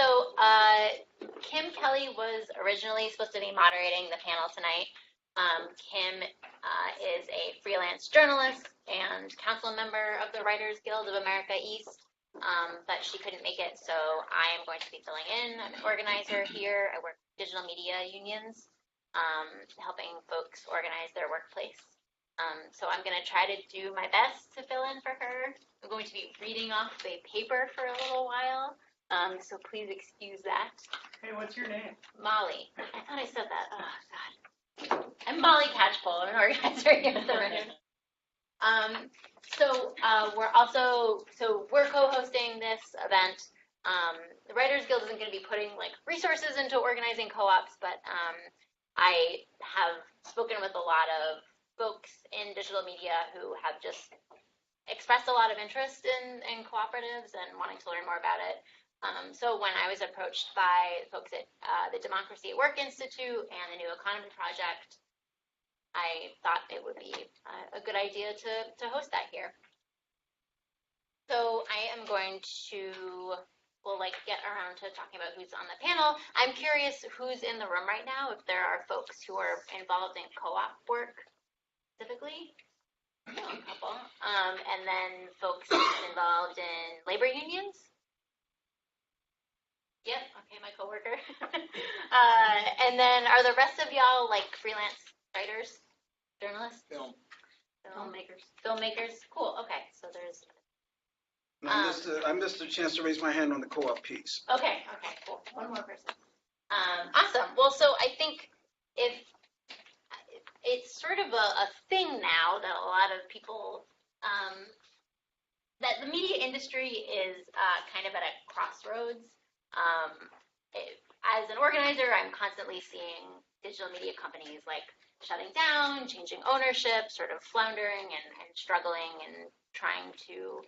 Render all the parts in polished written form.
So Kim Kelly was originally supposed to be moderating the panel tonight. Kim is a freelance journalist and council member of the Writers Guild of America East, but she couldn't make it, so I am going to be filling in. I'm an organizer here. I work with digital media unions, helping folks organize their workplace. So I'm going to try to do my best to fill in for her. I'm going to be reading off a paper for a little while, so please excuse that. Hey, what's your name? Molly. I thought I said that. Oh, God. I'm Molly Katchpole. I'm an organizer here at the Writers. We're co-hosting this event. The Writers Guild isn't going to be putting like resources into organizing co-ops, but I have spoken with a lot of folks in digital media who have just expressed a lot of interest in cooperatives and wanting to learn more about it. So when I was approached by folks at the Democracy at Work Institute and the New Economy Project, I thought it would be a good idea to host that here. So I am going to, get around to talking about who's on the panel. I'm curious who's in the room right now, if there are folks who are involved in co-op work specifically. A couple. And then folks involved in labor unions. Yep, okay, my coworker. And then are the rest of y'all like freelance writers, journalists? Filmmakers? Cool, okay, so there's... I missed a chance to raise my hand on the co-op piece. Okay, cool. One more person. Awesome. Well, so I think if it's sort of a thing now that a lot of people, that the media industry is kind of at a crossroads. As an organizer, I'm constantly seeing digital media companies like shutting down, changing ownership, sort of floundering and struggling and trying to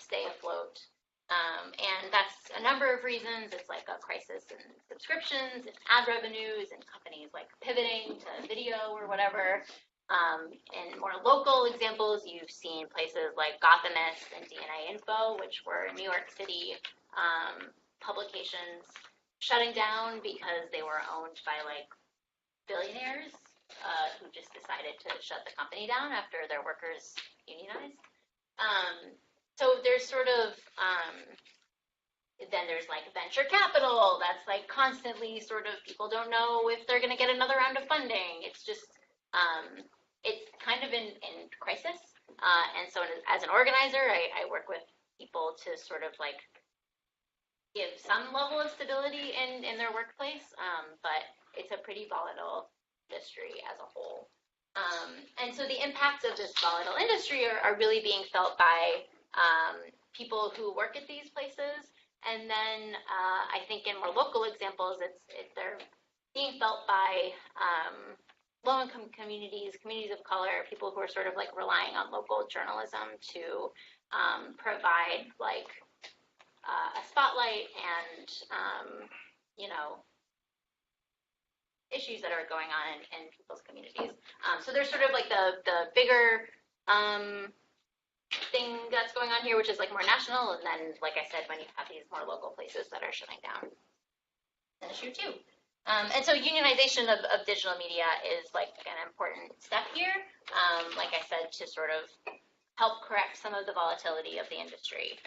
stay afloat. And that's a number of reasons. It's like a crisis in subscriptions and ad revenues and companies like pivoting to video or whatever. In more local examples, you've seen places like Gothamist and DNA Info, which were New York City publications, shutting down because they were owned by like billionaires who just decided to shut the company down after their workers unionized. So there's sort of, then there's like venture capital that's like constantly sort of, people don't know if they're going to get another round of funding. It's just, it's kind of in crisis. And so as an organizer, I work with people to sort of like give some level of stability in their workplace, but it's a pretty volatile industry as a whole. And so the impacts of this volatile industry are really being felt by people who work at these places. And then I think in more local examples, they're being felt by low-income communities of color, people who are sort of like relying on local journalism to provide like a spotlight and, issues that are going on in people's communities. So there's sort of like the bigger thing that's going on here, which is like more national, and then, like I said, when you have these more local places that are shutting down, it's an issue too. And so unionization of digital media is like an important step here, like I said, to sort of help correct some of the volatility of the industry.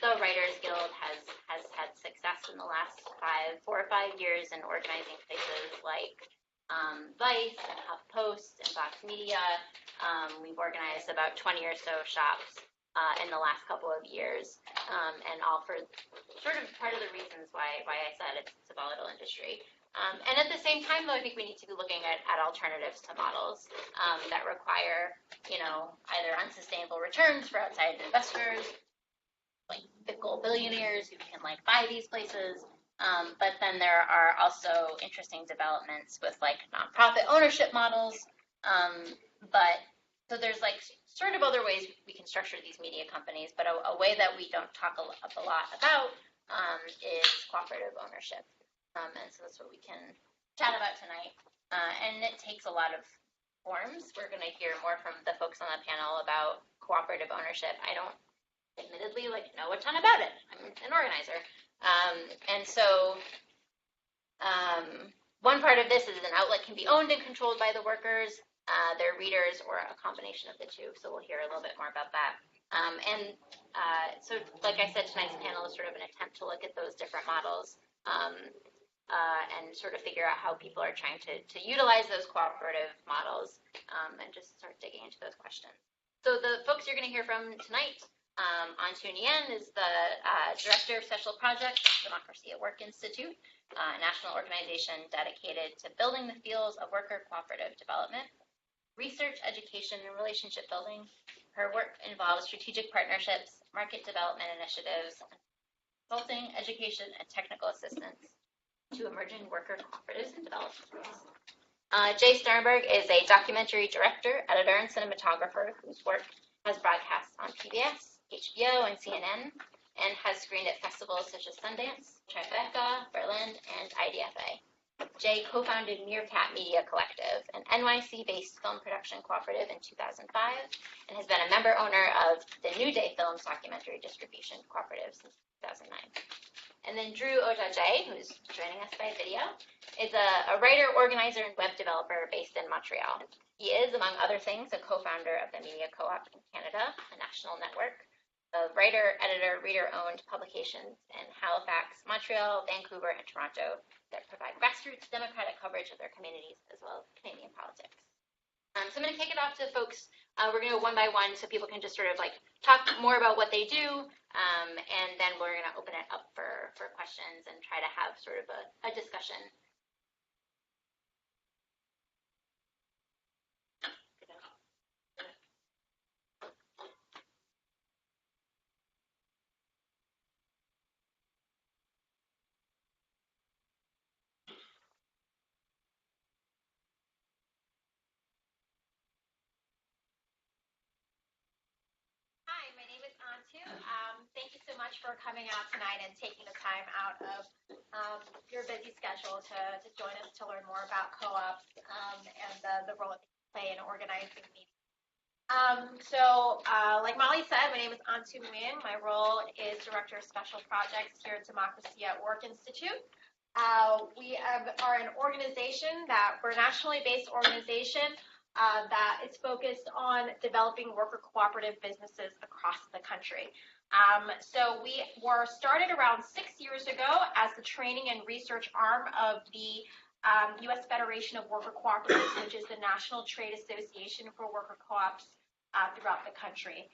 The Writers Guild has had success in the last 4 or 5 years in organizing places like Vice and HuffPost and Vox Media. We've organized about 20 or so shops in the last couple of years, and all for sort of part of the reasons why I said it's a volatile industry. And at the same time, though, I think we need to be looking at alternatives to models that require, either unsustainable returns for outside investors, like fickle billionaires who can like buy these places. But then there are also interesting developments with like nonprofit ownership models. So there's like sort of other ways we can structure these media companies, but a way that we don't talk a lot about is cooperative ownership. And so that's what we can chat about tonight. And it takes a lot of forms. We're going to hear more from the folks on the panel about cooperative ownership. I don't admittedly know a ton about it. I'm an organizer. And so one part of this is an outlet can be owned and controlled by the workers, their readers, or a combination of the two. So we'll hear a little bit more about that. So like I said, tonight's panel is sort of an attempt to look at those different models and sort of figure out how people are trying to utilize those cooperative models and just start digging into those questions. So the folks you're going to hear from tonight, Anh-Thu Nguyen is the Director of Special Projects, Democracy at Work Institute, a national organization dedicated to building the fields of worker cooperative development, research, education, and relationship building. Her work involves strategic partnerships, market development initiatives, consulting, education, and technical assistance to emerging worker cooperatives and development groups. Jay Sterrenberg is a documentary director, editor, and cinematographer whose work has broadcast on PBS, HBO, and CNN, and has screened at festivals such as Sundance, Tribeca, Berlin, and IDFA. Jay co-founded Meerkat Media Collective, an NYC-based film production cooperative in 2005, and has been a member owner of the New Day Films documentary distribution cooperative since 2009. And then Dru Oja Jay, who's joining us by video, is a writer, organizer, and web developer based in Montreal. He is, among other things, a co-founder of the Media Coop in Canada, a national network of writer, editor, reader-owned publications in Halifax, Montreal, Vancouver, and Toronto that provide grassroots democratic coverage of their communities as well as Canadian politics. So I'm going to kick it off to folks. We're going to go one by one so people can just sort of like talk more about what they do, and then we're going to open it up for questions and try to have sort of a discussion. My name is Anh-Thu. Thank you so much for coming out tonight and taking the time out of your busy schedule to join us to learn more about co-ops and the role that they play in organizing media. Like Molly said, my name is Anh-Thu Nguyen. My role is Director of Special Projects here at Democracy at Work Institute. We are an organization we're a nationally based organization that is focused on developing worker cooperative businesses across the country. So we were started around 6 years ago as the training and research arm of the U.S. Federation of Worker Cooperatives, which is the national trade association for worker co-ops throughout the country.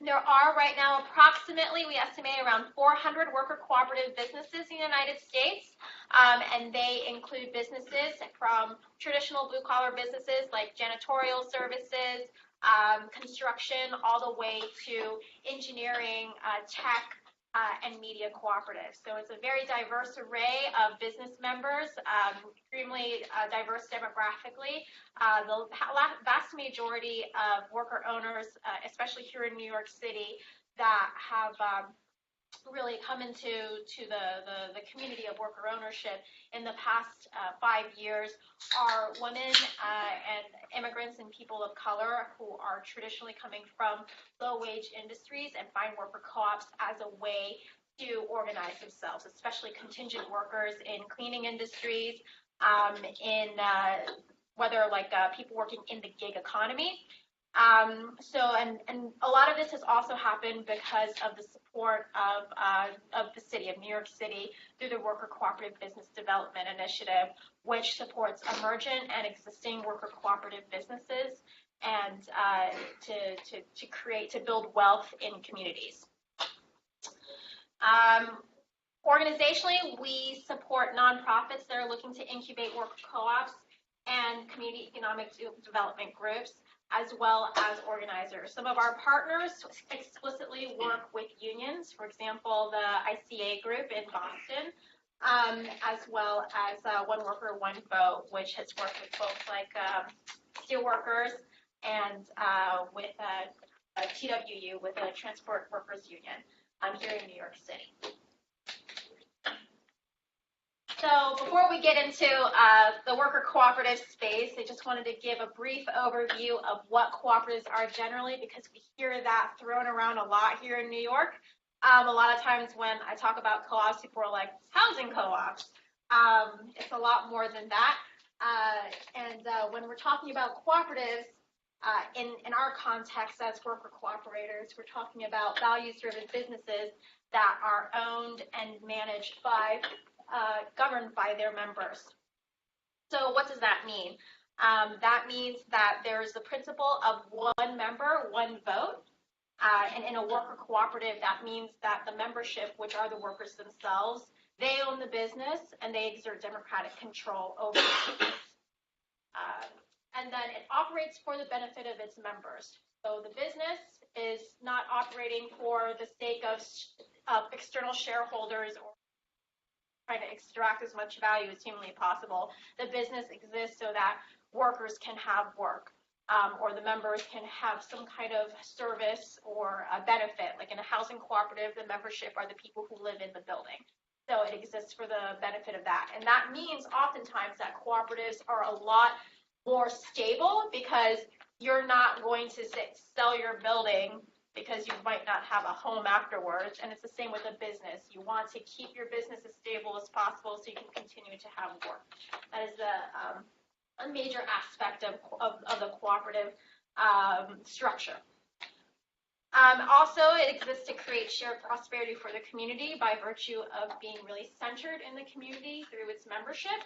There are right now approximately, we estimate, around 400 worker cooperative businesses in the United States, and they include businesses from traditional blue-collar businesses like janitorial services, construction, all the way to engineering, tech, and media cooperatives. So it's a very diverse array of business members, extremely diverse demographically. The vast majority of worker owners, especially here in New York City, that have really come into the community of worker ownership in the past 5 years are women and immigrants and people of color who are traditionally coming from low-wage industries and find worker co-ops as a way to organize themselves, especially contingent workers in cleaning industries, in whether like people working in the gig economy. And a lot of this has also happened because of the support of the city of New York City through the Worker Cooperative Business Development Initiative, which supports emergent and existing worker cooperative businesses and to build wealth in communities. Organizationally, we support nonprofits that are looking to incubate worker co-ops and community economic development groups, as well as organizers. Some of our partners explicitly work with unions, for example, the ICA group in Boston, as well as One Worker, One Vote, which has worked with folks like steelworkers and with TWU, with the Transport Workers Union here in New York City. So before we get into the worker cooperative space, I just wanted to give a brief overview of what cooperatives are generally, because we hear that thrown around a lot here in New York. A lot of times when I talk about co-ops, people are like, housing co-ops. It's a lot more than that. When we're talking about cooperatives, in our context as worker cooperators, we're talking about values-driven businesses that are owned and managed by, governed by their members. So what does that mean? That means that there's the principle of one member, one vote. And in a worker cooperative, that means that the membership, which are the workers themselves, they own the business and they exert democratic control over it. And then it operates for the benefit of its members. So the business is not operating for the sake of external shareholders or trying to extract as much value as humanly possible. The business exists so that workers can have work, or the members can have some kind of service or a benefit. Like in a housing cooperative, the membership are the people who live in the building. So it exists for the benefit of that. And that means oftentimes that cooperatives are a lot more stable because you're not going to sell your building because you might not have a home afterwards. And it's the same with a business. You want to keep your business as stable as possible so you can continue to have work. That is a major aspect of the cooperative structure. Also, it exists to create shared prosperity for the community by virtue of being really centered in the community through its membership.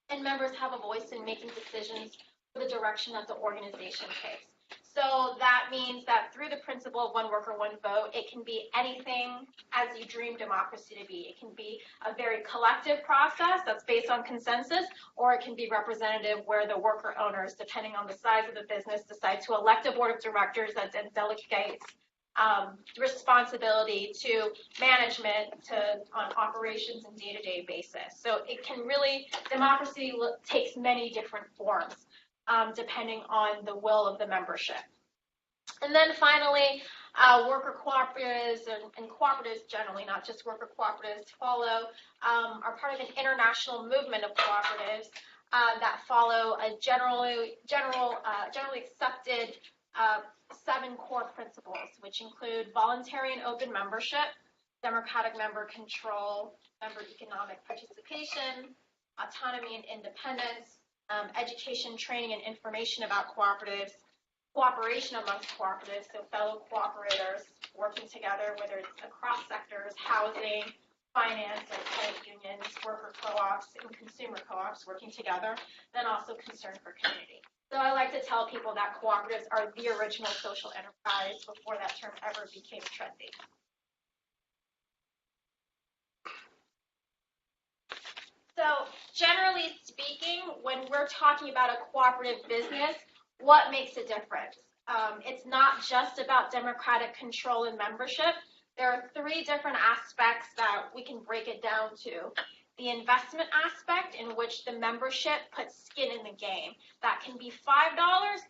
And members have a voice in making decisions for the direction that the organization takes. So that means that through the principle of one worker, one vote, it can be anything as you dream democracy to be. It can be a very collective process that's based on consensus, or it can be representative where the worker owners, depending on the size of the business, decide to elect a board of directors that then delegates responsibility to management, on operations and day-to-day basis. So it can really, democracy takes many different forms depending on the will of the membership. And then finally, worker cooperatives and cooperatives generally, not just worker cooperatives, are part of an international movement of cooperatives that follow a generally accepted 7 core principles, which include voluntary and open membership, democratic member control, member economic participation, autonomy and independence, education, training, and information about cooperatives, cooperation amongst cooperatives, so fellow cooperators working together, whether it's across sectors, housing, finance, like credit unions, worker co-ops, and consumer co-ops working together, then also concern for community. So I like to tell people that cooperatives are the original social enterprise before that term ever became trendy. So generally speaking, when we're talking about a cooperative business, what makes a difference? It's not just about democratic control and membership. There are 3 different aspects that we can break it down to. The investment aspect, in which the membership puts skin in the game. That can be $5,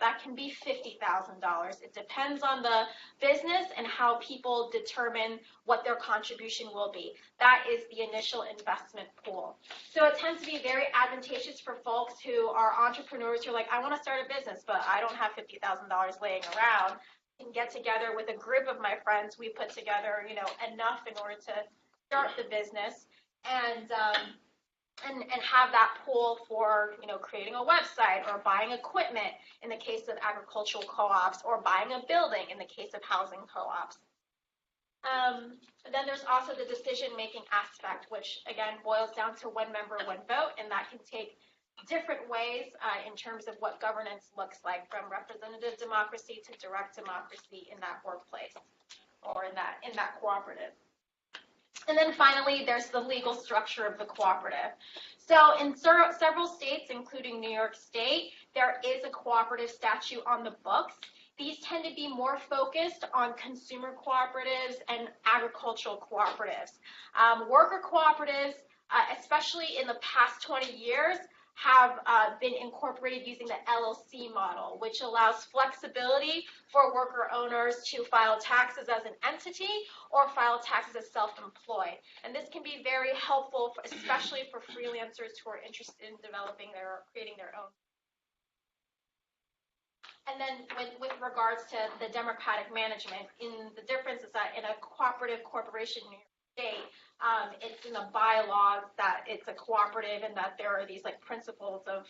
that can be $50,000. It depends on the business and how people determine what their contribution will be. That is the initial investment pool. So it tends to be very advantageous for folks who are entrepreneurs who are like, I want to start a business, but I don't have $50,000 laying around. I can get together with a group of my friends. We put together, enough in order to start the business. And have that pool for, creating a website or buying equipment in the case of agricultural co-ops, or buying a building in the case of housing co-ops. Then there's also the decision-making aspect, which again boils down to one member, one vote, and that can take different ways in terms of what governance looks like, from representative democracy to direct democracy in that workplace or in that cooperative. And then finally, there's the legal structure of the cooperative. So in several states, including New York State, there is a cooperative statute on the books. These tend to be more focused on consumer cooperatives and agricultural cooperatives. Worker cooperatives, especially in the past 20 years, have been incorporated using the LLC model, which allows flexibility for worker owners to file taxes as an entity or file taxes as self-employed. And this can be very helpful, especially for freelancers who are interested in creating their own. And then with regards to the democratic management, the difference is that in a cooperative corporation in New York State, it's in the bylaws that it's a cooperative and that there are these like principles of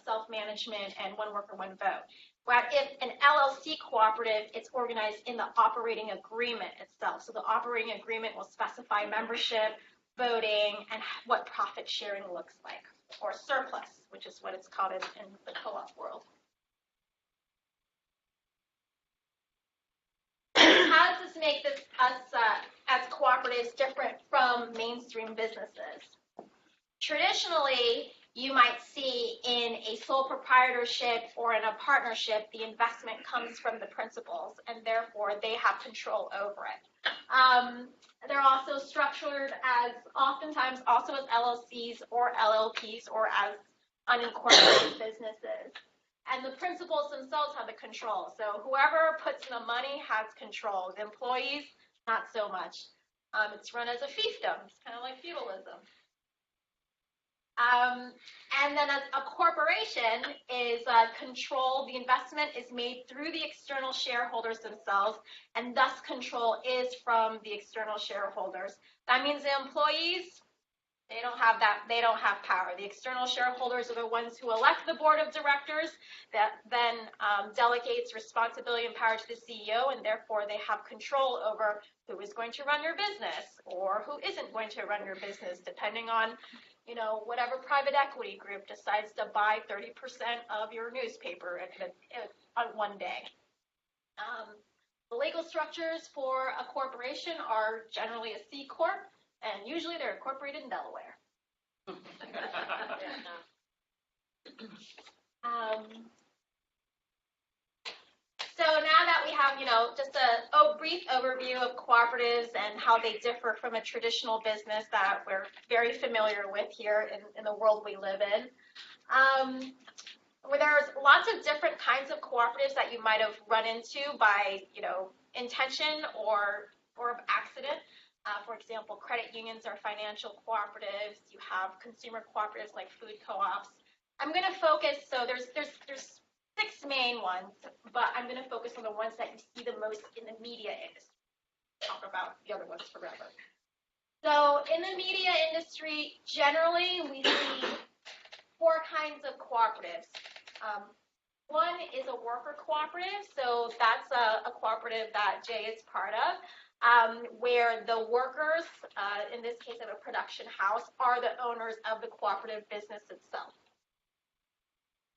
self-management and one worker, one vote. Where if an LLC cooperative, it's organized in the operating agreement itself. So the operating agreement will specify membership, voting, and what profit sharing looks like, or surplus, which is what it's called in the co-op world. How does this make us as cooperatives different from mainstream businesses? Traditionally, you might see in a sole proprietorship or in a partnership, the investment comes from the principals, and therefore they have control over it. They're also structured as oftentimes also as LLCs or LLPs or as unincorporated businesses. And the principals themselves have the control. So whoever puts in the money has control. The employees, not so much. It's run as a fiefdom. It's kind of like feudalism. And then as a corporation is control, the investment is made through the external shareholders themselves, and thus control is from the external shareholders. That means the employees, they don't have power. The external shareholders are the ones who elect the board of directors that then delegates responsibility and power to the CEO, and therefore they have control over who is going to run your business or who isn't going to run your business, depending on whatever private equity group decides to buy 30% of your newspaper on one day. The legal structures for a corporation are generally a C Corp, and usually they're incorporated in Delaware. So now that we have, just a brief overview of cooperatives and how they differ from a traditional business that we're very familiar with here in the world we live in, where there's lots of different kinds of cooperatives that you might have run into by, intention or accident. For example, credit unions are financial cooperatives. You have consumer cooperatives like food co-ops. I'm going to focus, so there's 6 main ones, but I'm going to focus on the ones that you see the most in the media industry. Talk about the other ones forever. So in the media industry, generally, we see 4 kinds of cooperatives. One is a worker cooperative, so that's a cooperative that Jay is part of, where the workers, in this case of a production house, are the owners of the cooperative business itself.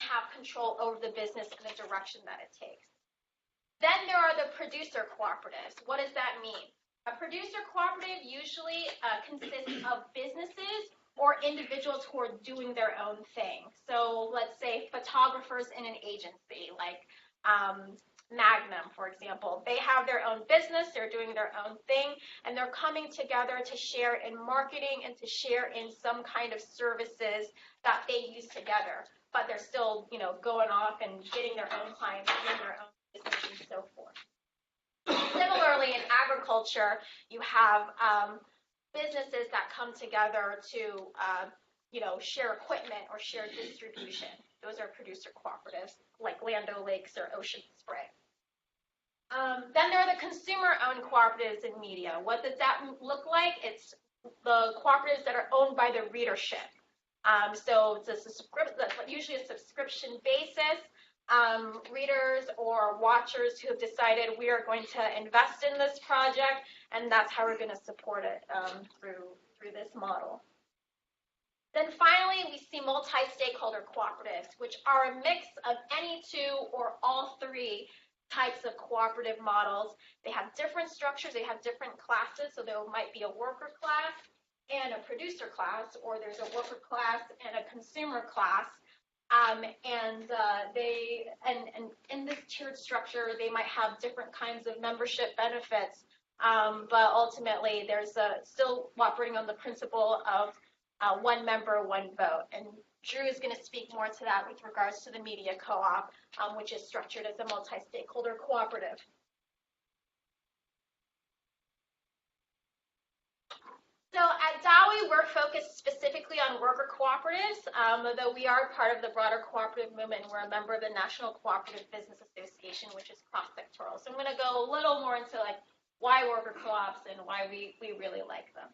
Have control over the business and the direction that it takes. Then there are the producer cooperatives. What does that mean? A producer cooperative usually consists of businesses or individuals who are doing their own thing. So let's say photographers in an agency, like Magnum, for example. They have their own business, they're doing their own thing, and they're coming together to share in marketing and to share in some kind of services that they use together. But they're still, going off and getting their own clients, doing their own business, and so forth. Similarly, in agriculture, you have businesses that come together to, share equipment or share distribution. Those are producer cooperatives, like Land O'Lakes or Ocean Spray. Then there are the consumer-owned cooperatives in media. What does that look like? It's the cooperatives that are owned by the readership. So it's usually a subscription basis. Readers or watchers who have decided we are going to invest in this project, and that's how we're going to support it through this model. Then finally, we see multi-stakeholder cooperatives, which are a mix of any 2 or all 3 types of cooperative models. They have different structures, they have different classes, so there might be a worker class and a producer class, or there's a worker class and a consumer class. And in this tiered structure, they might have different kinds of membership benefits, but ultimately there's still operating on the principle of one member, one vote. And Dru is going to speak more to that with regards to the Media Co-op, which is structured as a multi-stakeholder cooperative. So at Dowie, we're focused specifically on worker cooperatives, though we are part of the broader cooperative movement. We're a member of the National Cooperative Business Association, which is cross-sectoral. So I'm going to go a little more into like why worker co-ops and why we really like them.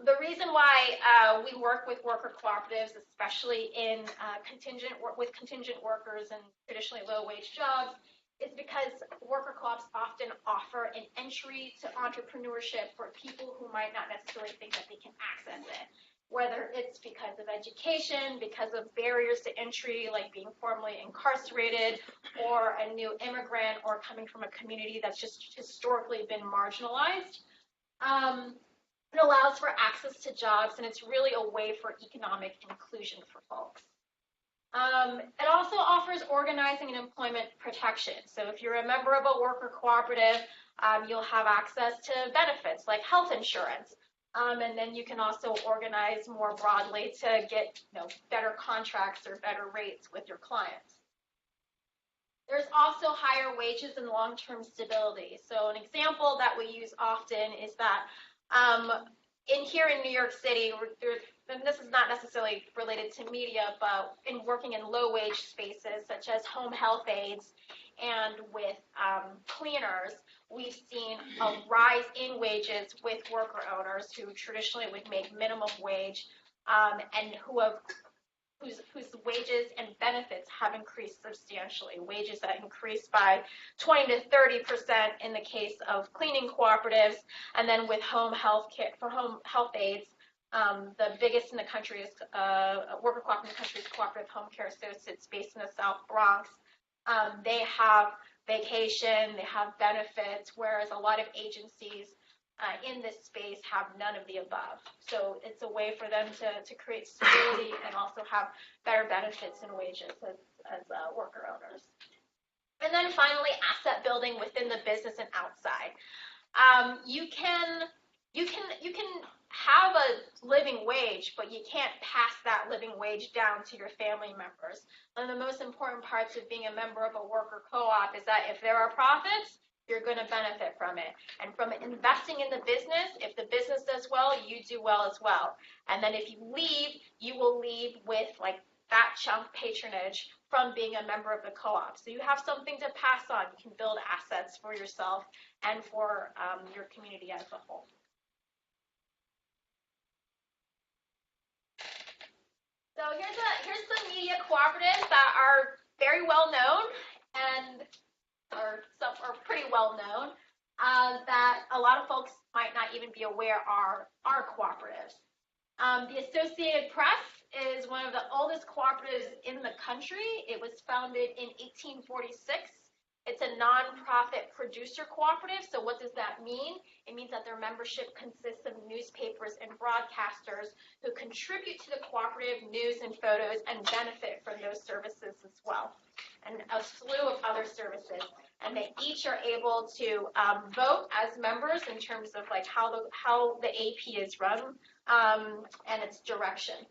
The reason why we work with worker cooperatives, especially in contingent workers and traditionally low-wage jobs, is because worker co-ops often offer an entry to entrepreneurship for people who might not necessarily think that they can access it, whether it's because of education, because of barriers to entry, like being formerly incarcerated, or a new immigrant, or coming from a community that's just historically been marginalized. It allows for access to jobs, and it's really a way for economic inclusion for folks. It also offers organizing and employment protection. So if you're a member of a worker cooperative, you'll have access to benefits like health insurance. And then you can also organize more broadly to get better contracts or better rates with your clients. There's also higher wages and long-term stability. So an example that we use often is that here in New York City, and this is not necessarily related to media, but in working in low-wage spaces such as home health aides and with cleaners, we've seen a rise in wages with worker owners who traditionally would make minimum wage and whose wages and benefits have increased substantially. Wages that increased by 20 to 30% in the case of cleaning cooperatives, and then with home health care for home health aides, the biggest in the country is worker cooperative in the country is Cooperative Home Care Associates based in the South Bronx. They have vacation, they have benefits, whereas a lot of agencies in this space have none of the above. So it's a way for them to create stability and also have better benefits and wages as worker owners. And then finally, asset building within the business and outside. You can have a living wage, but you can't pass that living wage down to your family members. One of the most important parts of being a member of a worker co-op is that if there are profits, you're going to benefit from it. And from investing in the business, if the business does well, you do well as well. And then if you leave, you will leave with like that chunk patronage from being a member of the co-op. So you have something to pass on. You can build assets for yourself and for your community as a whole. So here's some media cooperatives that are very well known and are pretty well known that a lot of folks might not even be aware are cooperatives. The Associated Press is one of the oldest cooperatives in the country. It was founded in 1846. It's a nonprofit producer cooperative. So what does that mean? It means that their membership consists of newspapers and broadcasters who contribute to the cooperative news and photos and benefit from those services as well, and a slew of other services. And they each are able to vote as members in terms of like how the AP is run and its direction.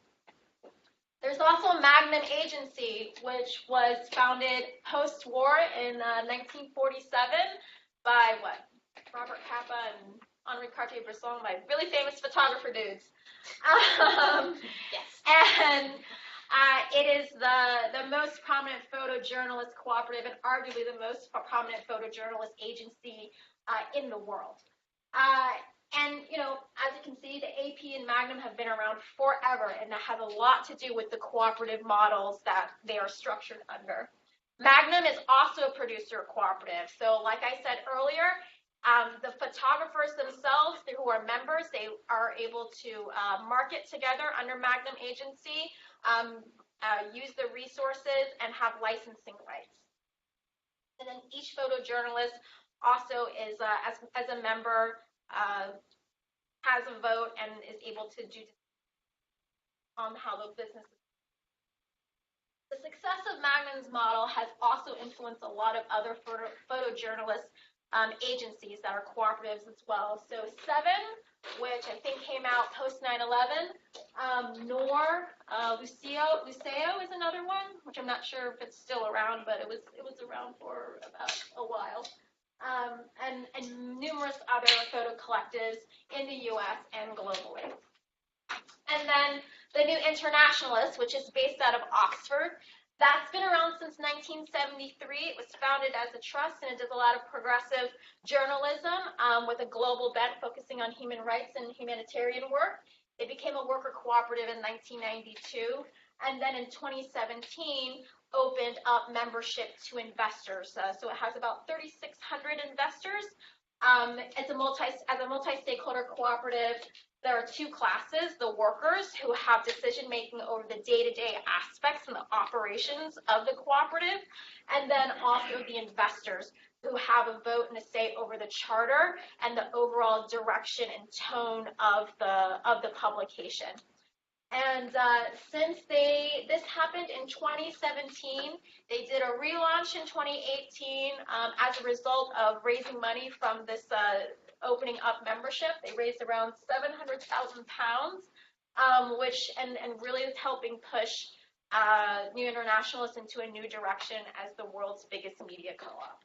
There's also Magnum Agency, which was founded post-war in 1947 by Robert Capa and Henri Cartier-Bresson, by really famous photographer dudes. Yes. And it is the most prominent photojournalist cooperative and arguably the most prominent photojournalist agency in the world. And, as you can see, the AP and Magnum have been around forever, and that has a lot to do with the cooperative models that they are structured under. Magnum is also a producer cooperative. So like I said earlier, the photographers themselves who are members, they are able to market together under Magnum Agency, use the resources, and have licensing rights. And then each photojournalist also is, as a member, has a vote and is able to do on how the business is. The success of Magnum's model has also influenced a lot of other photojournalist agencies that are cooperatives as well. So Seven, which I think came out post 9/11, Luceo is another one, which I'm not sure if it's still around, but it was around for about a while. And numerous other photo collectives in the U.S. and globally. And then the New Internationalist, which is based out of Oxford. That's been around since 1973. It was founded as a trust, and it does a lot of progressive journalism with a global bent focusing on human rights and humanitarian work. It became a worker cooperative in 1992, and then in 2017 opened up membership to investors. So it has about 3,600 investors. As a multi-stakeholder cooperative, there are two classes: the workers, who have decision-making over the day-to-day aspects and the operations of the cooperative, and then also the investors, who have a vote and a say over the charter and the overall direction and tone of the publication. And since this happened in 2017, they did a relaunch in 2018 as a result of raising money from this opening up membership. They raised around £700,000, which and really is helping push New Internationalists into a new direction as the world's biggest media co-op.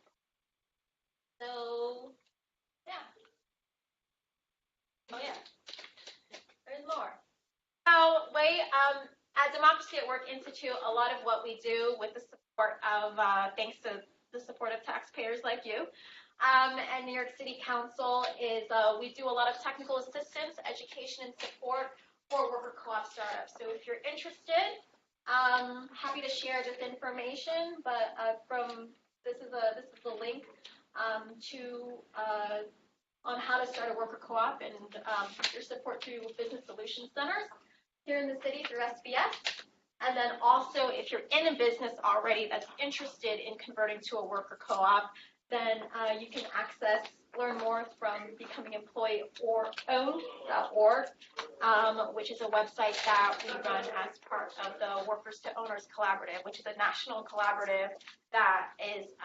So, yeah. Oh, yeah. There's more. So, at Democracy at Work Institute, a lot of what we do with the support of, thanks to the support of taxpayers like you, and New York City Council, is we do a lot of technical assistance, education, and support for worker co-op startups. So if you're interested, happy to share this information, but this is the link on how to start a worker co-op and your support through business solution centers here in the city through SBS. And then also, if you're in a business already that's interested in converting to a worker co-op, then you can learn more from becomingemployee-owned.org, which is a website that we run as part of the Workers to Owners Collaborative, which is a national collaborative that is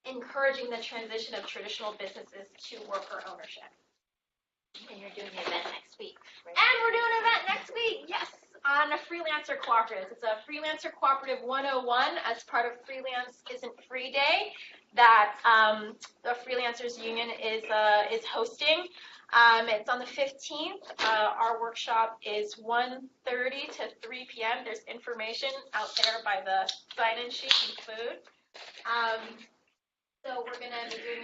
encouraging the transition of traditional businesses to worker ownership. And you're doing an event next week, right? And we're doing an event next week, yes, on a freelancer cooperative. It's a freelancer cooperative 101 as part of Freelance Isn't Free Day that the Freelancers Union is hosting. It's on the 15th. Our workshop is 1:30 to 3 p.m. There's information out there by the sign-in sheet and food. So we're going to be doing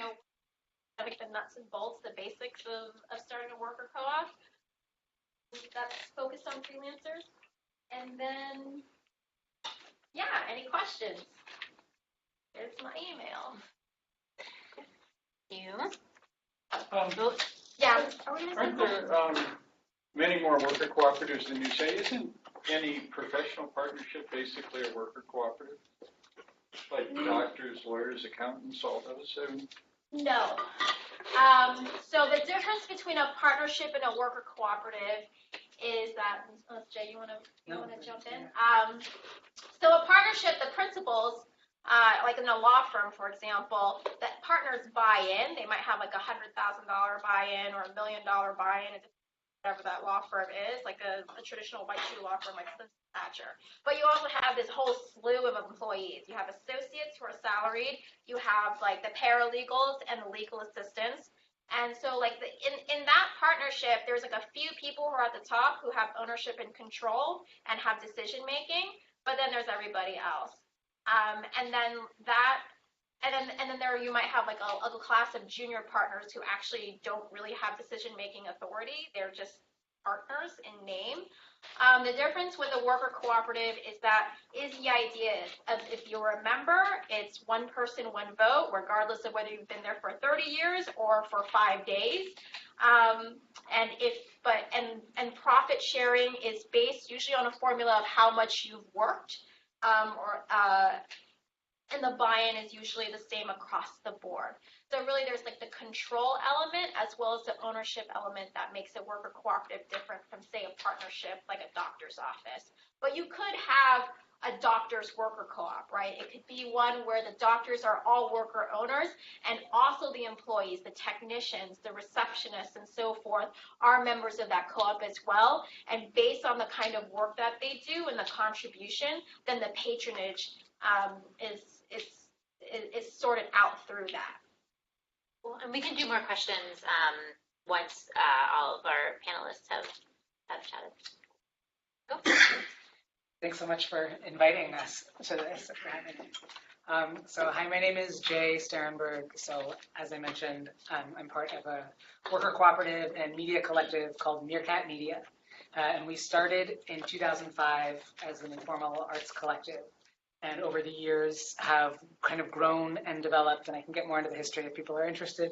the nuts and bolts, the basics of starting a worker co-op that's focused on freelancers. And then, yeah, any questions? Here's my email. You? Yeah. Aren't there many more worker cooperatives than you say? Isn't any professional partnership basically a worker cooperative? Like doctors, lawyers, accountants, all those? No. So the difference between a partnership and a worker cooperative is that, Jay, you want to jump in? So a partnership, the principles, like in a law firm, for example, that partners buy in. They might have like $100,000 buy-in or $1 million buy-in, whatever that law firm is, like a traditional white shoe law firm like Thatcher. But you also have this whole slew of employees. You have associates who are salaried. You have like the paralegals and the legal assistants. And so like in that partnership, there's like a few people who are at the top who have ownership and control and have decision making, but then there's everybody else. And then there you might have like a class of junior partners who actually don't really have decision making authority. They're just partners in name. The difference with a worker cooperative is the idea of if you're a member, it's one person, one vote, regardless of whether you've been there for 30 years or for 5 days. And profit sharing is based usually on a formula of how much you've worked, and the buy-in is usually the same across the board. So really there's like the control element as well as the ownership element that makes a worker cooperative different from, say, a partnership like a doctor's office. But you could have a doctor's worker co-op, right? It could be one where the doctors are all worker owners and also the employees, the technicians, the receptionists, and so forth are members of that co-op as well. And based on the kind of work that they do and the contribution, then the patronage is sorted out through that. Well, and we can do more questions once all of our panelists have chatted. Go. Thanks so much for inviting us to this. For having me. So hi, my name is Jay Sterrenberg. So as I mentioned, I'm part of a worker cooperative and media collective called Meerkat Media. And we started in 2005 as an informal arts collective. And over the years have kind of grown and developed, and I can get more into the history if people are interested.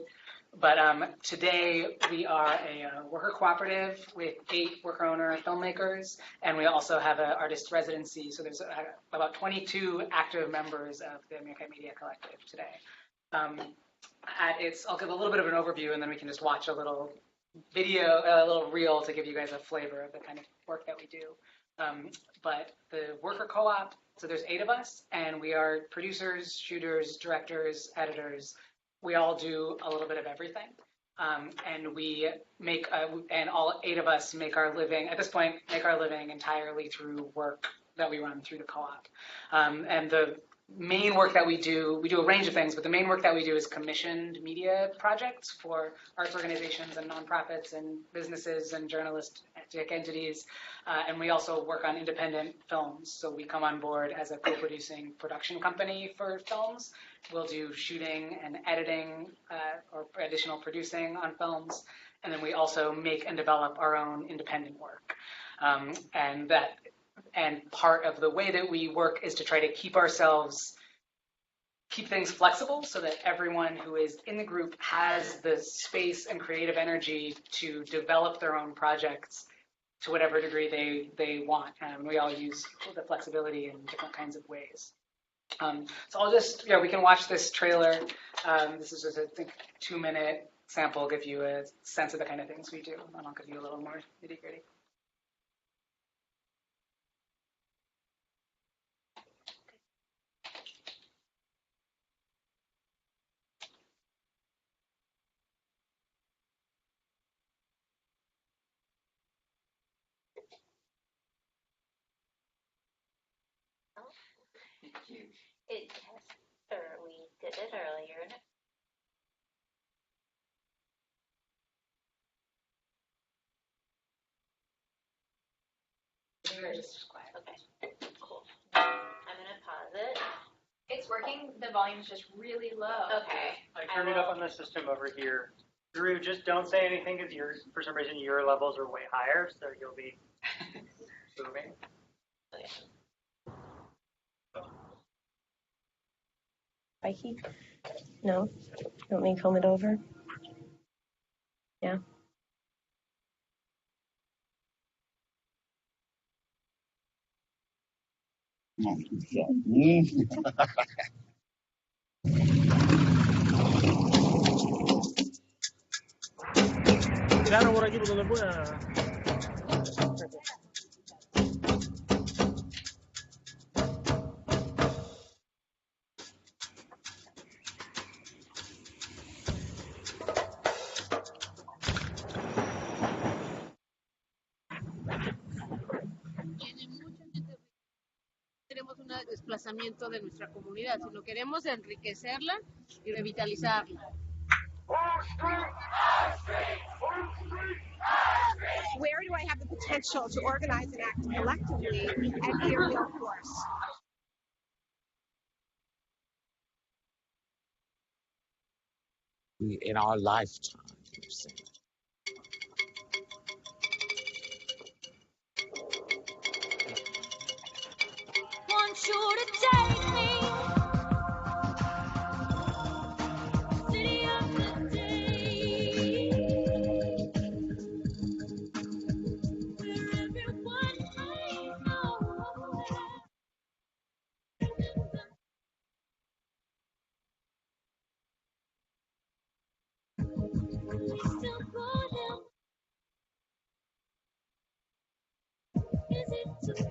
But today we are a worker cooperative with 8 worker owner filmmakers, and we also have an artist residency. So there's about 22 active members of the Meerkat Media Collective today. I'll give a little bit of an overview, and then we can just watch a little video, a little reel to give you guys a flavor of the kind of work that we do. But the worker co-op, so there's 8 of us, and we are producers, shooters, directors, editors. We all do a little bit of everything, and we make, and all 8 of us make our living, at this point, make our living entirely through work that we run through the co-op. And the main work that we do a range of things, but the main work that we do is commissioned media projects for arts organizations and nonprofits and businesses and journalistic entities. And we also work on independent films. So we come on board as a co-producing production company for films. We'll do shooting and editing or additional producing on films. And then we also make and develop our own independent work. And part of the way that we work is to try to keep things flexible so that everyone who is in the group has the space and creative energy to develop their own projects to whatever degree they want. And we all use the flexibility in different kinds of ways. So I'll just, we can watch this trailer. This is just, I think, 2-minute sample, give you a sense of the kind of things we do. And I'll give you a little more nitty-gritty. It has, or we did it earlier. Just quiet. Okay, cool. I'm gonna pause it. It's working. The volume's just really low. Okay. I turned it up on the system over here. Drew, just don't say anything because for some reason your levels are way higher, so you'll be moving. Okay. Spiky? No? You want me to comb it over? Yeah. Claro, por aquí, por donde pueda. Queremos un desplazamiento de nuestra comunidad, sino queremos enriquecerla y revitalizarla. Where do I have the potential to organize and act collectively and be a real force? In our lifetime, Want you to take me, city of the day, where everyone I know still call them. Is it too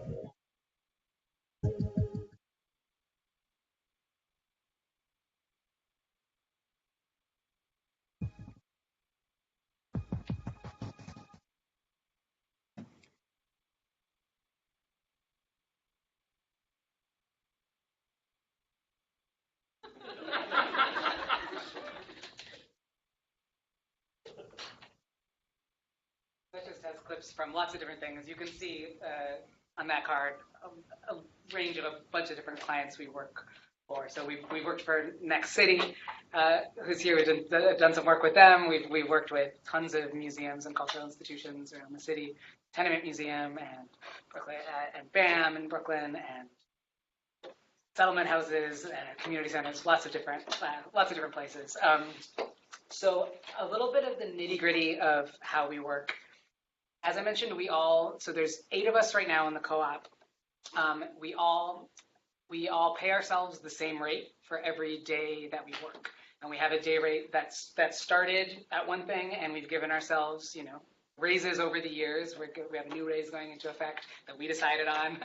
That just has clips from lots of different things. You can see on that card a range of a bunch of different clients we work for. So we've worked for Next City, who's here. We've done some work with them. We've worked with tons of museums and cultural institutions around the city, Tenement Museum and Brooklyn, and BAM in Brooklyn, and settlement houses, community centers, lots of different places. So a little bit of the nitty-gritty of how we work. As I mentioned, so there's 8 of us right now in the co-op. We all pay ourselves the same rate for every day that we work. And we have a day rate that started at one thing, and we've given ourselves, raises over the years. We have a new raise going into effect that we decided on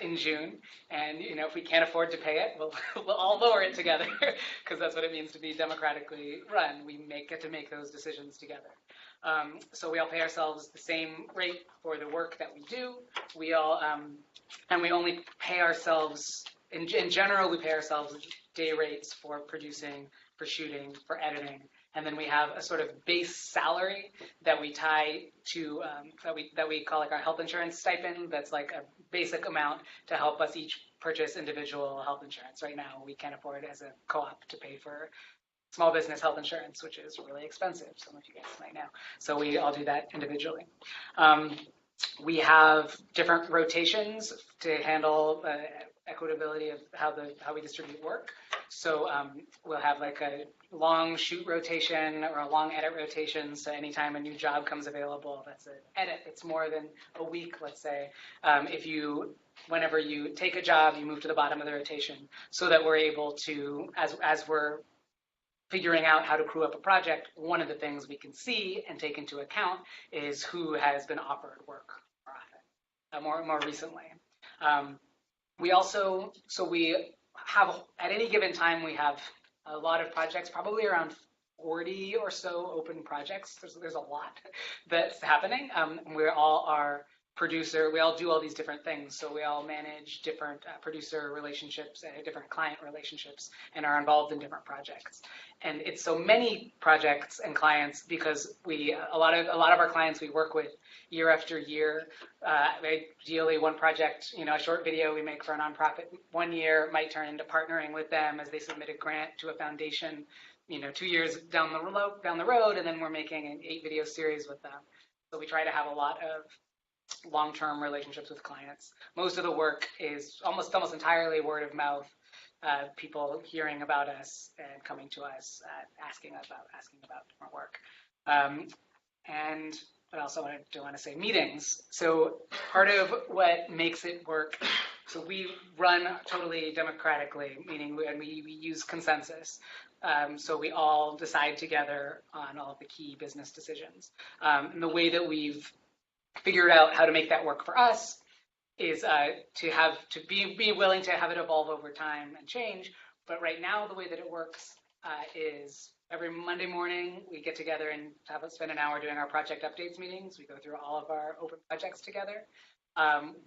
in June. And, if we can't afford to pay it, we'll all lower it together, because that's what it means to be democratically run. We get to make those decisions together. So we all pay ourselves the same rate for the work that we do. We all, and we only pay ourselves, in general, we pay ourselves day rates for producing, for shooting, for editing. And then we have a sort of base salary that we tie to, that we call like our health insurance stipend. That's like a basic amount to help us each purchase individual health insurance. Right now, we can't afford as a co-op to pay for small business health insurance, which is really expensive. Some of you guys might know. So we all do that individually. We have different rotations to handle equitability of how we distribute work. So we'll have like a long shoot rotation or a long edit rotation. So anytime a new job comes available, that's an edit. It's more than a week, let's say. Whenever you take a job, you move to the bottom of the rotation, so that we're able to, as we're figuring out how to crew up a project, one of the things we can see and take into account is who has been offered work more recently. We have, at any given time, we have a lot of projects, probably around 40 or so open projects. There's a lot that's happening. We all are producer, we all do all these different things. So we all manage different producer relationships and different client relationships and are involved in different projects. And it's so many projects and clients because a lot of our clients we work with year after year. Ideally, one project, a short video we make for a nonprofit 1 year might turn into partnering with them as they submit a grant to a foundation, 2 years down the road, and then we're making an 8-video series with them. So we try to have a lot of long-term relationships with clients. Most of the work is almost entirely word of mouth. People hearing about us and coming to us, asking about our work. And what else do I want to say? Meetings. So part of what makes it work, so we run totally democratically, meaning we use consensus. So we all decide together on all of the key business decisions. And the way that we've figured out how to make that work for us is to be willing to have it evolve over time and change. But right now, the way that it works is every Monday morning we get together and spend an hour doing our project updates meetings. We go through all of our open projects together.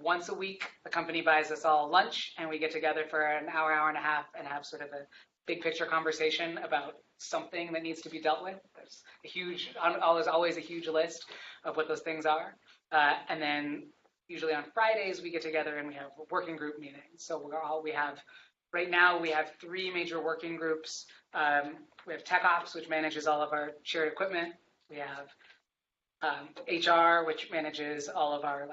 Once a week, the company buys us all lunch, and we get together for an hour and a half and have sort of a big picture conversation about something that needs to be dealt with. There's always a huge list of what those things are. And then usually on Fridays, we get together and we have working group meetings. So right now we have 3 major working groups. We have Tech Ops, which manages all of our shared equipment. We have HR, which manages all of our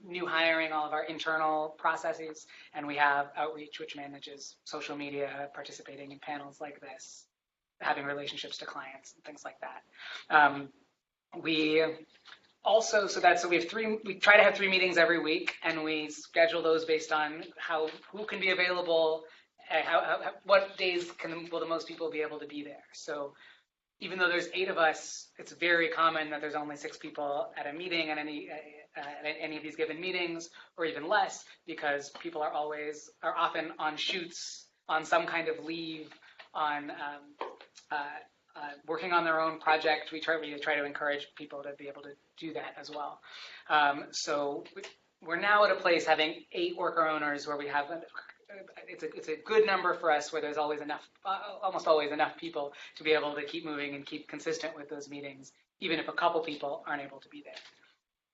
new hiring, all of our internal processes. And we have Outreach, which manages social media, participating in panels like this, having relationships to clients and things like that. We have 3. We try to have 3 meetings every week, and we schedule those based on who can be available, what days will the most people be able to be there. So even though there's 8 of us, it's very common that there's only 6 people at a meeting at any of these given meetings, or even less, because people are often on shoots, on some kind of leave, on working on their own project. We try to encourage people to be able to do that as well. So we're now at a place having 8 worker owners where we have it's a good number for us, where there's always almost always enough people to be able to keep moving and keep consistent with those meetings, even if a couple people aren't able to be there.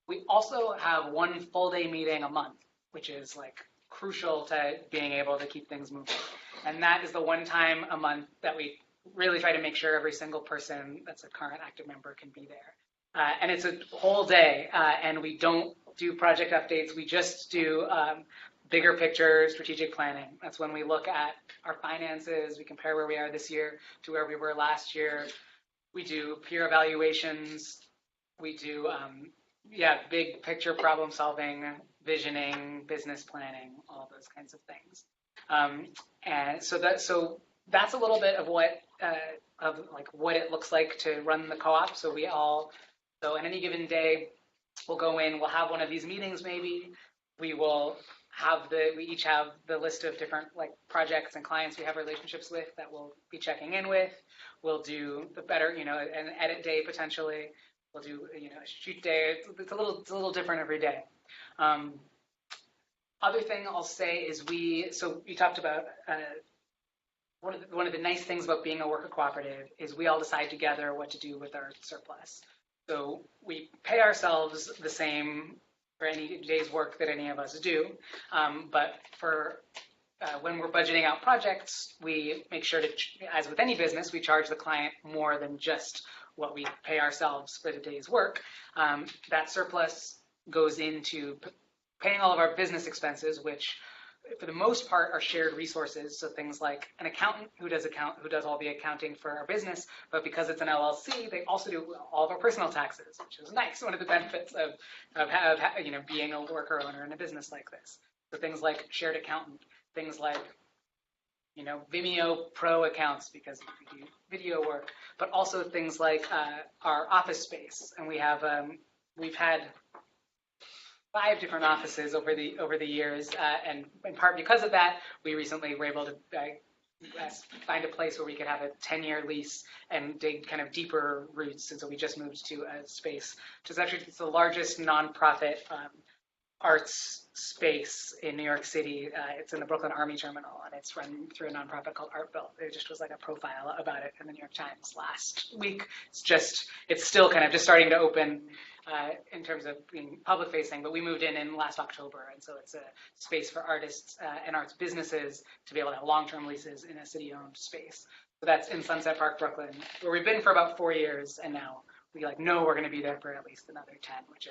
We also have one full day meeting a month, which is like crucial to being able to keep things moving. And that is the one time a month that we really try to make sure every single person that's a current active member can be there. And it's a whole day, and we don't do project updates. We just do bigger picture strategic planning. That's when we look at our finances. We compare where we are this year to where we were last year. We do peer evaluations. We do, big picture problem solving, visioning, business planning, all those kinds of things. And so that's a little bit of what it looks like to run the co-op. So on any given day, we'll go in, we'll have one of these meetings maybe. We each have the list of different like projects and clients we have relationships with that we'll be checking in with. We'll do an edit day potentially. We'll do a shoot day. It's a little different every day. Other thing I'll say is you talked about one of the nice things about being a worker cooperative is we all decide together what to do with our surplus. So we pay ourselves the same for any day's work that any of us do, but for when we're budgeting out projects, we make sure to, as with any business, we charge the client more than just what we pay ourselves for the day's work. That surplus goes into paying all of our business expenses, which for the most part are shared resources. So things like an accountant who does all the accounting for our business, but because it's an LLC, they also do all of our personal taxes, which is nice. One of the benefits of being a worker owner in a business like this. So things like shared accountant, things like Vimeo Pro accounts because we do video work, but also things like our office space, and we've had 5 different offices over the years, and in part because of that, we recently were able to find a place where we could have a 10-year lease and dig kind of deeper roots, and so we just moved to a space which is actually the largest nonprofit arts space in New York City. It's in the Brooklyn Army Terminal, and it's run through a nonprofit called Art Built. There just was like a profile about it in the New York Times last week. It's still kind of just starting to open in terms of being public facing, but we moved in last October, and so it's a space for artists and arts businesses to be able to have long-term leases in a city-owned space. So that's in Sunset Park, Brooklyn, where we've been for about 4 years, and now we know we're going to be there for at least another 10, which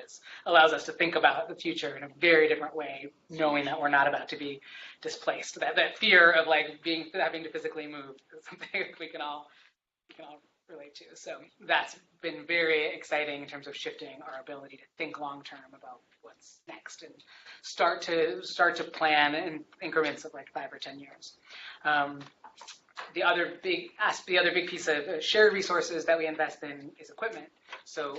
allows us to think about the future in a very different way, knowing that we're not about to be displaced. That fear of having to physically move is something we can all relate to. So that's been very exciting in terms of shifting our ability to think long term about what's next and start to plan in increments of like 5 or 10 years. The other big piece of shared resources that we invest in is equipment. So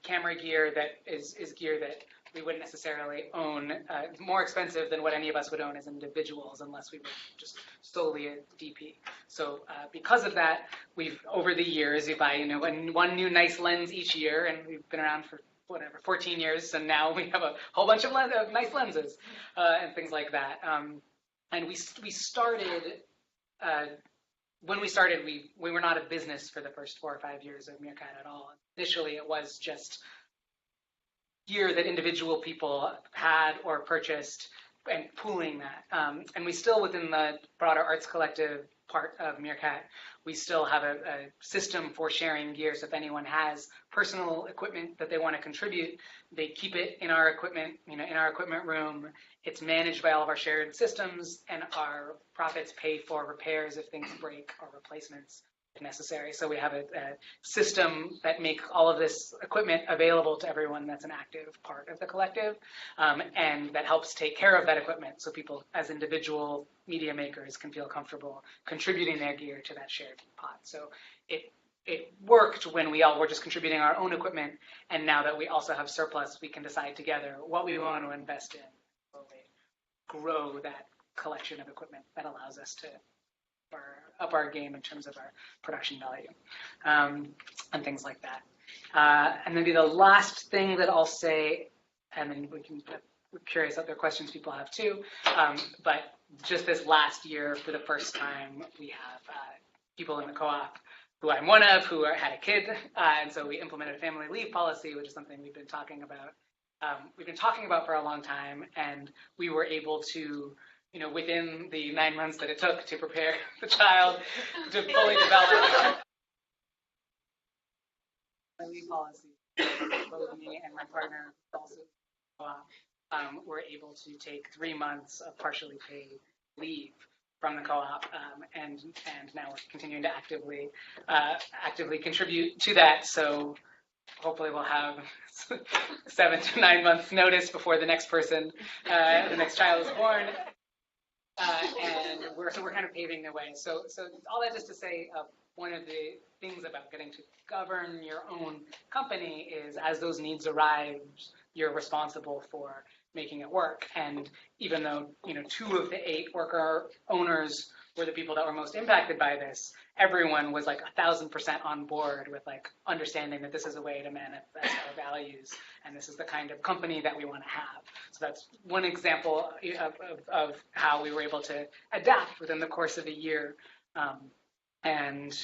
camera gear that is gear that we wouldn't necessarily own, more expensive than what any of us would own as individuals unless we were just solely a DP. So because of that, over the years, we buy one new nice lens each year, and we've been around for 14 years, and now we have a whole bunch of nice lenses and things like that. And we started. When we started, we were not a business for the first 4 or 5 years of Meerkat at all. Initially, it was just gear that individual people had or purchased and pooling that. And we still, within the broader arts collective part of Meerkat, we still have a system for sharing gear. So if anyone has personal equipment that they want to contribute, they keep it in our equipment, in our equipment room. It's managed by all of our shared systems, and our profits pay for repairs if things break or replacements if necessary. So we have a system that makes all of this equipment available to everyone that's an active part of the collective, and that helps take care of that equipment so people as individual media makers can feel comfortable contributing their gear to that shared pot. So it worked when we all were just contributing our own equipment, and now that we also have surplus, we can decide together what we want to invest in, slowly grow that collection of equipment that allows us to up our game in terms of our production value, and things like that. And maybe the last thing that I'll say, and then we're curious other questions people have too, but just this last year, for the first time, we have people in the co-op who I'm one of, who had a kid, and so we implemented a family leave policy, which is something we've been talking about we've been talking about for a long time, and we were able to, within the 9 months that it took to prepare the child to fully develop my lead policy, both me and my partner also were able to take 3 months of partially paid leave from the co-op, and now we're continuing to actively contribute to that. So hopefully we'll have 7 to 9 months notice before the next child is born. And we're kind of paving the way. So all that just to say, one of the things about getting to govern your own company is as those needs arise, you're responsible for making it work. And even though 2 of the 8 worker owners were the people that were most impacted by this, everyone was like 1,000% on board with like understanding that this is a way to manifest our values, and this is the kind of company that we want to have. So that's one example of how we were able to adapt within the course of a year, and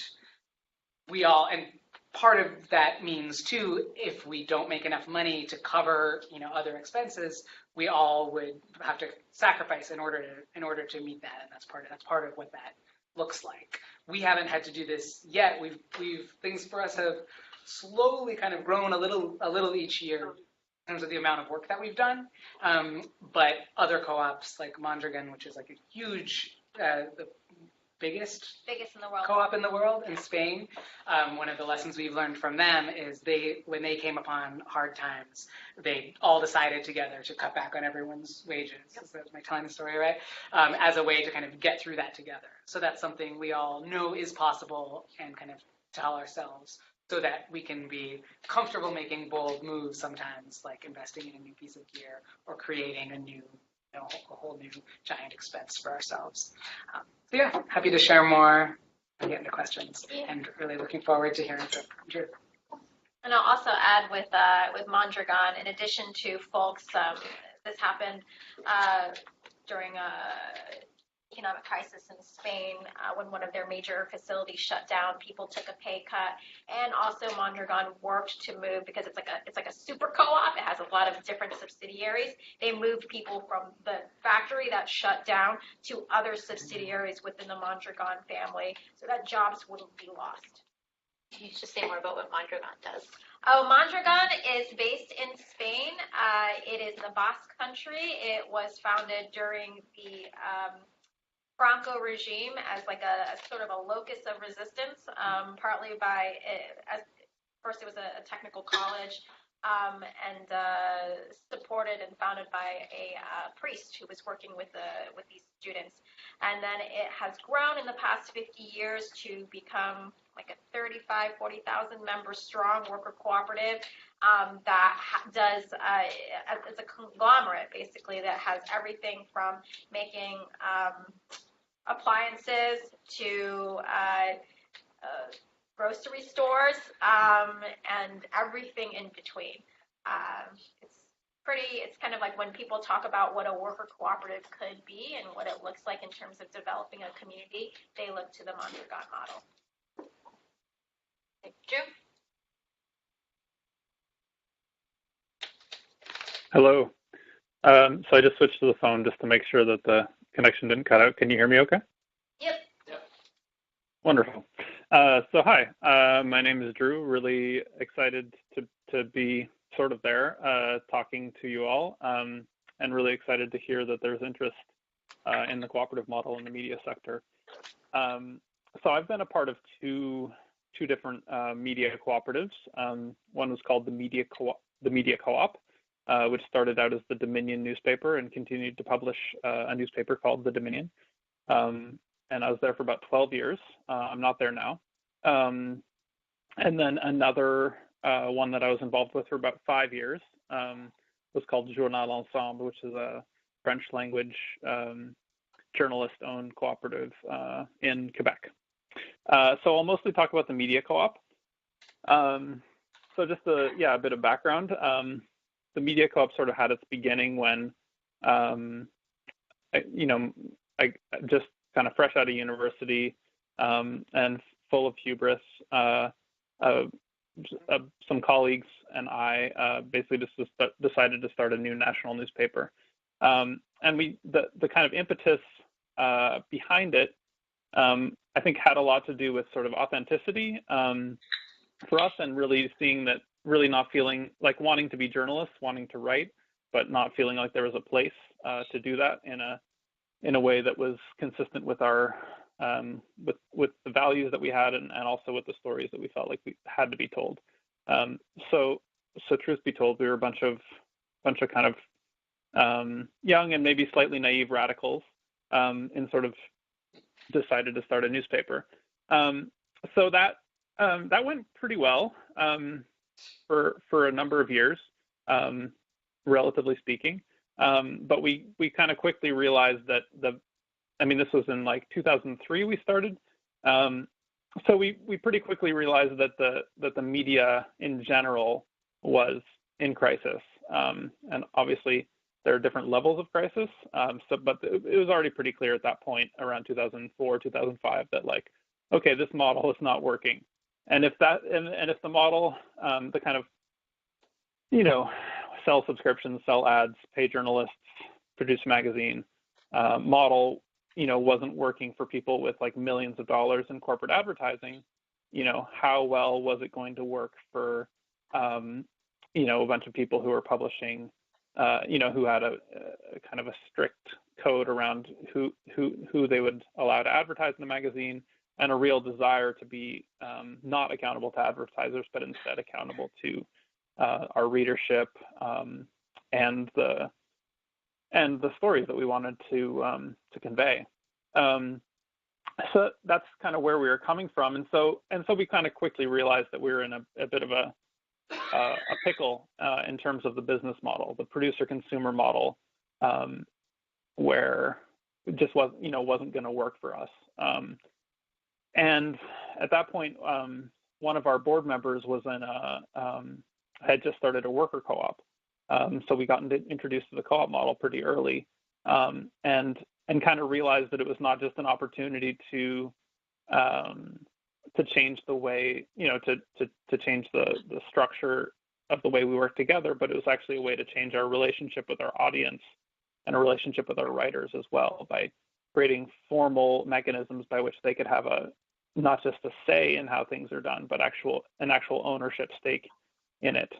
part of that means too, if we don't make enough money to cover other expenses, we all would have to sacrifice in order to meet that, and that's part of what that looks like. We haven't had to do this yet. Things for us have slowly kind of grown a little each year in terms of the amount of work that we've done. But other co-ops like Mondragon, which is like a huge, the biggest in the world. Co-op in the world in Spain. One of the lessons we've learned from them is when they came upon hard times, they all decided together to cut back on everyone's wages. Yep. So am I telling the story right? As a way to kind of get through that together. So that's something we all know is possible and kind of tell ourselves so that we can be comfortable making bold moves sometimes, like investing in a new piece of gear or creating a whole new giant expense for ourselves. So yeah, happy to share more and get into questions, and really looking forward to hearing from Dru. And I'll also add with Mondragon, in addition to folks, this happened during economic crisis in Spain when one of their major facilities shut down. People took a pay cut, and also Mondragon worked to move, because it's like a super co-op. It has a lot of different subsidiaries. They moved people from the factory that shut down to other subsidiaries within the Mondragon family, so that jobs wouldn't be lost. Can you just say more about what Mondragon does? Oh, Mondragon is based in Spain. It is the Basque country. It was founded during the Franco regime as like a sort of a locus of resistance, partly by, first it was a technical college, and supported and founded by a priest who was working with these students. And then it has grown in the past 50 years to become like a 35,000, 40,000 member strong worker cooperative that does, it's a conglomerate basically that has everything from making appliances to grocery stores and everything in between. It's kind of like when people talk about what a worker cooperative could be and what it looks like in terms of developing a community, they look to the Mondragon model. Dru? Hello. So I just switched to the phone just to make sure that the connection didn't cut out. Can you hear me okay? Yep. Wonderful. So hi, my name is Dru. Really excited to be sort of there talking to you all, and really excited to hear that there's interest in the cooperative model in the media sector. So I've been a part of two different media cooperatives. One was called the Media Coop, which started out as the Dominion newspaper and continued to publish a newspaper called The Dominion. And I was there for about 12 years. I'm not there now. And then another one that I was involved with for about 5 years was called Journal Ensemble, which is a French language journalist-owned cooperative in Quebec. So I'll mostly talk about the Media Co-op. So just a bit of background. The Media Co-op sort of had its beginning when, I just kind of fresh out of university and full of hubris, some colleagues and I basically just decided to start a new national newspaper. And the kind of impetus behind it, I think, had a lot to do with sort of authenticity for us, and really seeing that, really not feeling like wanting to be journalists, wanting to write, but not feeling like there was a place to do that in a way that was consistent with our with the values that we had, and also with the stories that we felt like we had to be told. So truth be told, we were a bunch of kind of young and maybe slightly naive radicals, and sort of decided to start a newspaper. So that went pretty well for a number of years, relatively speaking. But we kind of quickly realized that this was in like 2003 we started. So we pretty quickly realized that the media in general was in crisis. And obviously there are different levels of crisis. But it was already pretty clear at that point, around 2004, 2005, that like, okay, this model is not working. And if the model, the kind of, sell subscriptions, sell ads, pay journalists, produce a magazine model, wasn't working for people with like millions of dollars in corporate advertising, how well was it going to work for, a bunch of people who are publishing, who had a kind of a strict code around who they would allow to advertise in the magazine, and a real desire to be not accountable to advertisers, but instead accountable to our readership and the stories that we wanted to convey. So that's kind of where we were coming from, and so we kind of quickly realized that we were in a bit of a pickle in terms of the business model, the producer-consumer model, where it just wasn't going to work for us. And at that point, one of our board members was had just started a worker co-op. So we got introduced to the co-op model pretty early, and kind of realized that it was not just an opportunity to change the way, to change the structure of the way we work together, but it was actually a way to change our relationship with our audience and a relationship with our writers as well, by creating formal mechanisms by which they could have not just a say in how things are done, but an actual ownership stake in it.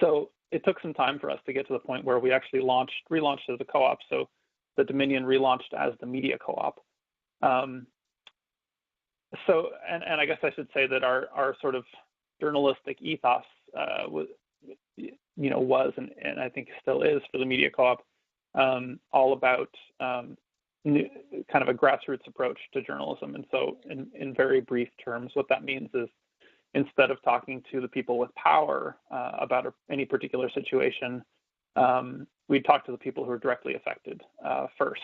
So it took some time for us to get to the point where we actually relaunched as a co-op. So the Dominion relaunched as the Media Coop. So I guess I should say that our sort of journalistic ethos was and I think still is for the Media Coop, all about kind of a grassroots approach to journalism. And so in very brief terms, what that means is, instead of talking to the people with power about any particular situation, we talk to the people who are directly affected first.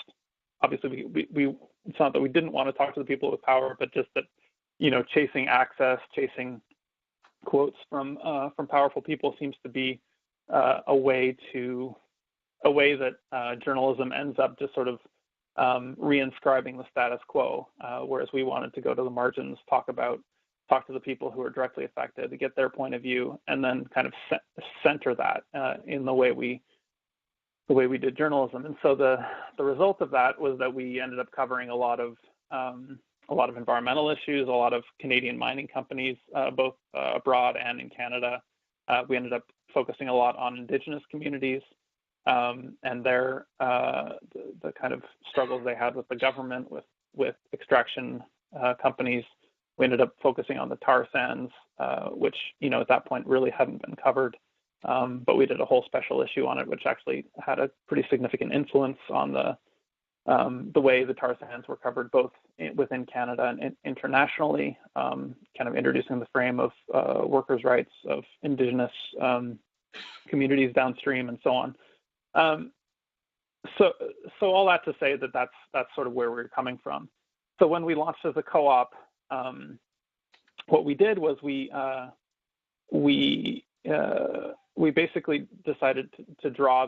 Obviously, it's not that we didn't want to talk to the people with power, but just that, chasing access, chasing quotes from powerful people seems to be a way that journalism ends up just sort of reinscribing the status quo, whereas we wanted to go to the margins, talk to the people who are directly affected, to get their point of view, and then kind of center that in the way we did journalism. And so the result of that was that we ended up covering a lot of environmental issues, a lot of Canadian mining companies, both abroad and in Canada. We ended up focusing a lot on Indigenous communities and their the kind of struggles they had with the government, with extraction companies. We ended up focusing on the tar sands, which at that point really hadn't been covered, but we did a whole special issue on it, which actually had a pretty significant influence on the way the tar sands were covered, both within Canada and internationally, kind of introducing the frame of workers' rights, of Indigenous communities downstream, and so on. So all that to say that that's sort of where we're coming from. So when we launched as a co-op, what we did was we basically decided to draw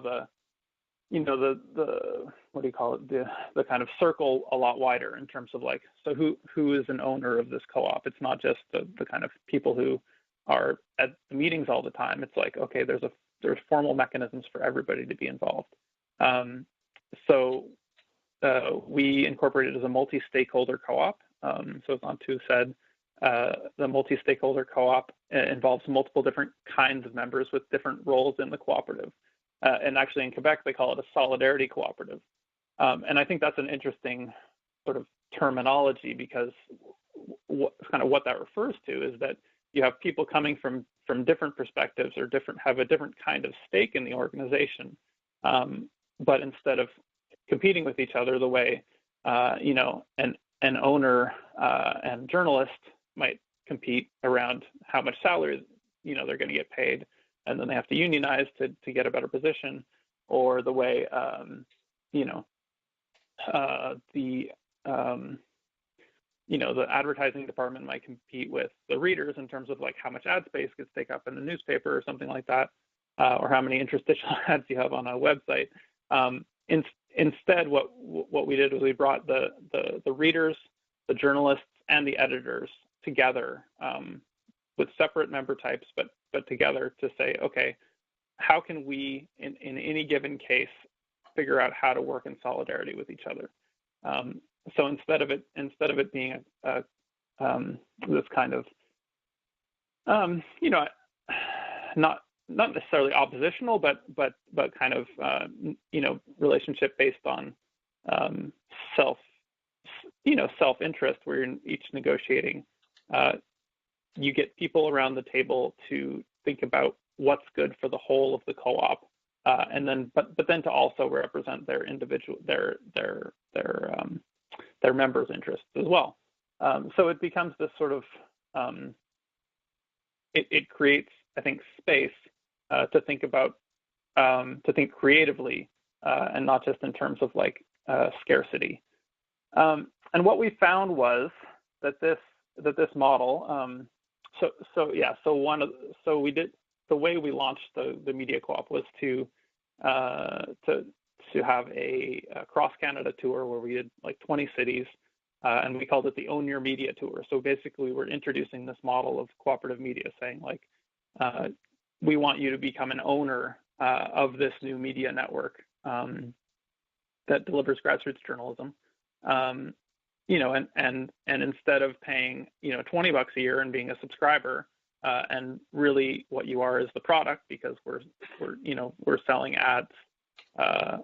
the what do you call it, the kind of circle a lot wider in terms of like, so who is an owner of this co-op? It's not just the kind of people who are at the meetings all the time. It's like, okay, there's formal mechanisms for everybody to be involved. So we incorporated as a multi-stakeholder co-op. So as Anh-Thu said, the multi-stakeholder co-op involves multiple different kinds of members with different roles in the cooperative. And actually in Quebec, they call it a solidarity cooperative. And I think that's an interesting sort of terminology, because what that refers to is that you have people coming from different perspectives or have a different kind of stake in the organization. But instead of competing with each other the way, an owner and journalist might compete around how much salary, they're going to get paid, and then they have to unionize to get a better position, or the way, the advertising department might compete with the readers in terms of like how much ad space gets taken up in the newspaper or something like that, or how many interstitial ads you have on a website. Instead, what we did was we brought the readers, the journalists, and the editors together with separate member types, but together to say, okay, how can we, in any given case, figure out how to work in solidarity with each other? So instead of it being this kind of, not necessarily oppositional, but kind of relationship based on self-interest, where you're each negotiating. You get people around the table to think about what's good for the whole of the co-op, and then then to also represent their individual their members' interests as well. So it becomes this sort of it creates, I think, space to think about, to think creatively, and not just in terms of like scarcity. And what we found was that this model. We did, the way we launched the Media Coop was to have a cross Canada tour where we did like 20 cities, and we called it the Own Your Media Tour. So basically, we're introducing this model of cooperative media, saying like, we want you to become an owner of this new media network that delivers grassroots journalism. And instead of paying $20 a year and being a subscriber, and really what you are is the product, because we're selling ads,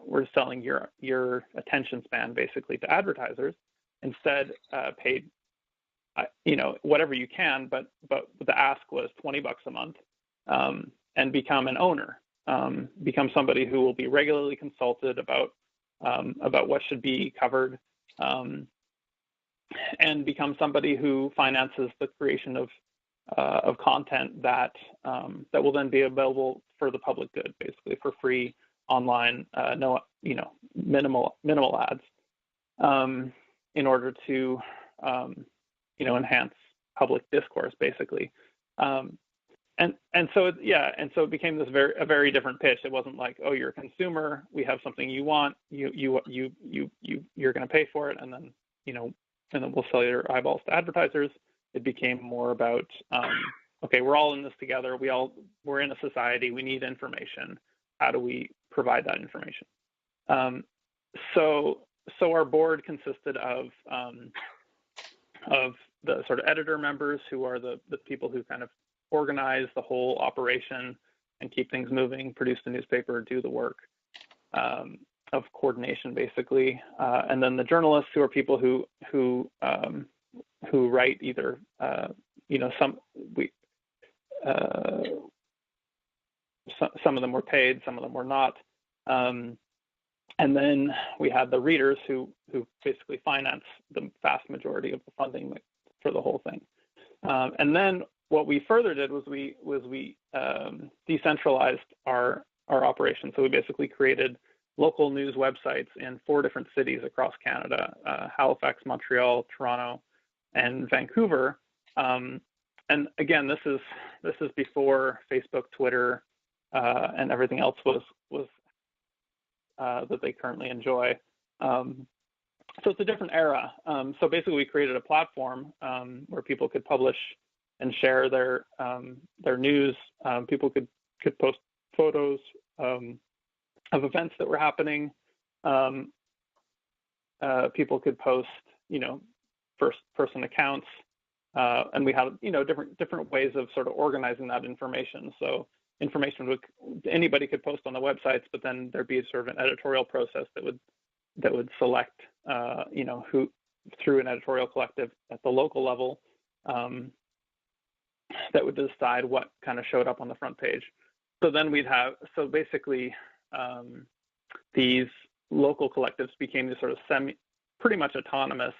we're selling your attention span basically to advertisers. Instead, paid whatever you can, but the ask was $20 a month, and become an owner, become somebody who will be regularly consulted about what should be covered. And become somebody who finances the creation of content that will then be available for the public good, basically for free online, minimal ads, in order to enhance public discourse, basically. And so it became a very different pitch. It wasn't like, oh, you're a consumer, we have something you want, you're going to pay for it, and then we'll sell your eyeballs to advertisers. It became more about, okay, we're all in this together. We're in a society. We need information. How do we provide that information? So our board consisted of the sort of editor members, who are the people who kind of organize the whole operation and keep things moving, produce the newspaper, do the work of coordination, basically, and then the journalists, who are people who write either some of them were paid, some of them were not, and then we had the readers who basically finance the vast majority of the funding for the whole thing. And then what we further did was we decentralized our operation. So we basically created local news websites in 4 different cities across Canada: Halifax, Montreal, Toronto, and Vancouver. And again, this is before Facebook, Twitter, and everything else was that they currently enjoy. So it's a different era. So basically, we created a platform where people could publish and share their news. People could post photos of events that were happening. People could post, first-person accounts, and we had, different ways of sort of organizing that information. So anybody could post on the websites, but then there'd be sort of an editorial process that would select, who through an editorial collective at the local level that would decide what kind of showed up on the front page. So then basically these local collectives became these sort of pretty much autonomous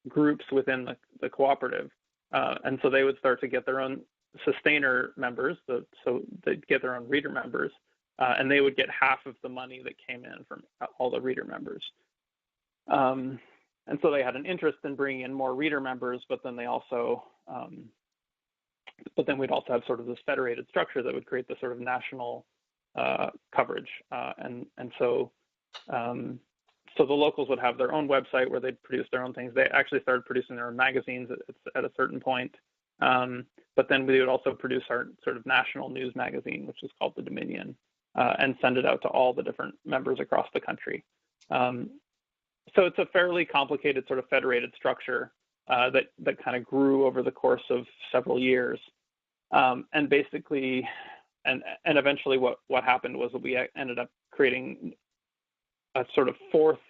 groups within the cooperative. And so they would start to get their own sustainer members, so they'd get their own reader members, and they would get half of the money that came in from all the reader members. And so they had an interest in bringing in more reader members, but then they also, but then we'd also have sort of this federated structure that would create this sort of national coverage. And so the locals would have their own website where they'd produce their own things. They actually started producing their own magazines at a certain point. But then we would also produce our sort of national news magazine, which is called The Dominion, and send it out to all the different members across the country. So it's a fairly complicated sort of federated structure that kind of grew over the course of several years. And basically, and eventually what happened was that we ended up creating a sort of fourth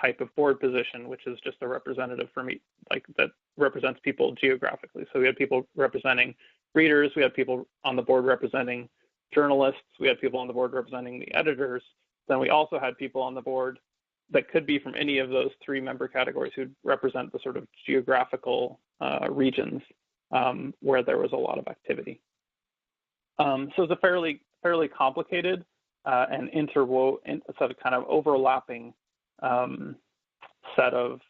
type of board position, which is just a representative for me, like that represents people geographically. So we had people representing readers, we had people on the board representing journalists, we had people on the board representing the editors. Then we also had people on the board that could be from any of those three member categories who represent the sort of geographical regions where there was a lot of activity. So it's a fairly complicated and sort of kind of overlapping set of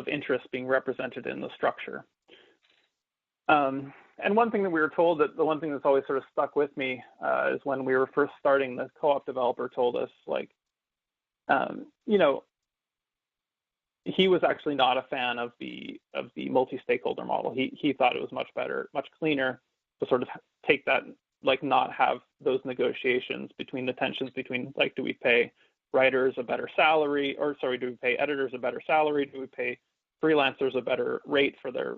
interests being represented in the structure. And one thing that we were told, that the one thing that's always sort of stuck with me is when we were first starting, the co-op developer told us, like, he was actually not a fan of the multi-stakeholder model. He thought it was much better, much cleaner to sort of take that, like, not have those negotiations between the tensions between, like, do we pay writers a better salary, or sorry, do we pay editors a better salary? Do we pay freelancers a better rate for their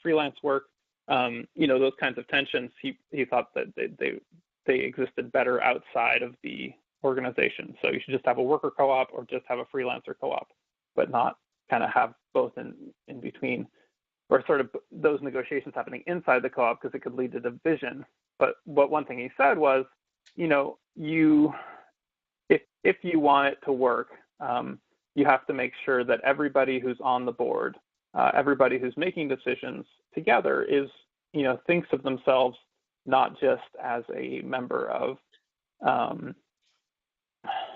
freelance work? Those kinds of tensions. He thought that they existed better outside of the organization. So you should just have a worker co-op or just have a freelancer co-op, but not kind of have both in between, or sort of those negotiations happening inside the co-op, because it could lead to division. But one thing he said was, if you want it to work, you have to make sure that everybody who's on the board, everybody who's making decisions together is, thinks of themselves not just as a member of,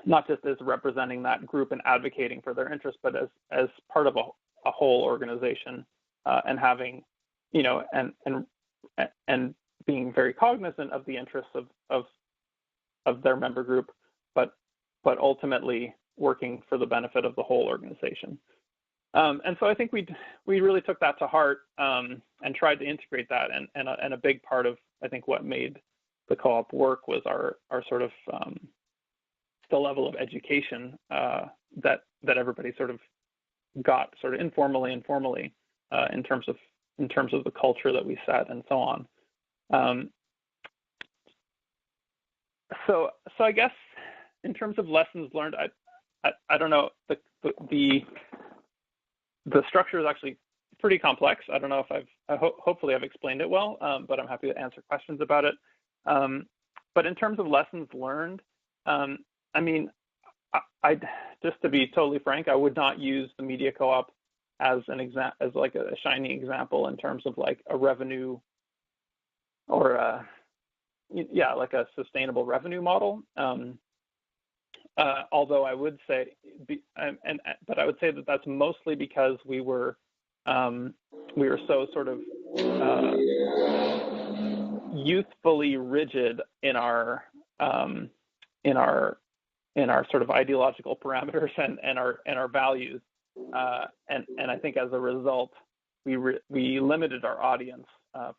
not just as representing that group and advocating for their interests, but as part of a whole organization, and having, and being very cognizant of the interests of their member group, but ultimately working for the benefit of the whole organization. And so I think we really took that to heart and tried to integrate that. And a big part of, I think, what made the co-op work was our sort of the level of education that everybody sort of got, sort of informally and formally, in terms of the culture that we set and so on. So I guess in terms of lessons learned, I don't know, the structure is actually pretty complex. I don't know if hopefully I've explained it well, but I'm happy to answer questions about it. But in terms of lessons learned, I mean, I just to be totally frank, I would not use the Media Co-op as as like a shining example in terms of like a revenue or like a sustainable revenue model. Although I would say, but I would say that that's mostly because we were so sort of youthfully rigid in our in our sort of ideological parameters and our values. And I think as a result, we limited our audience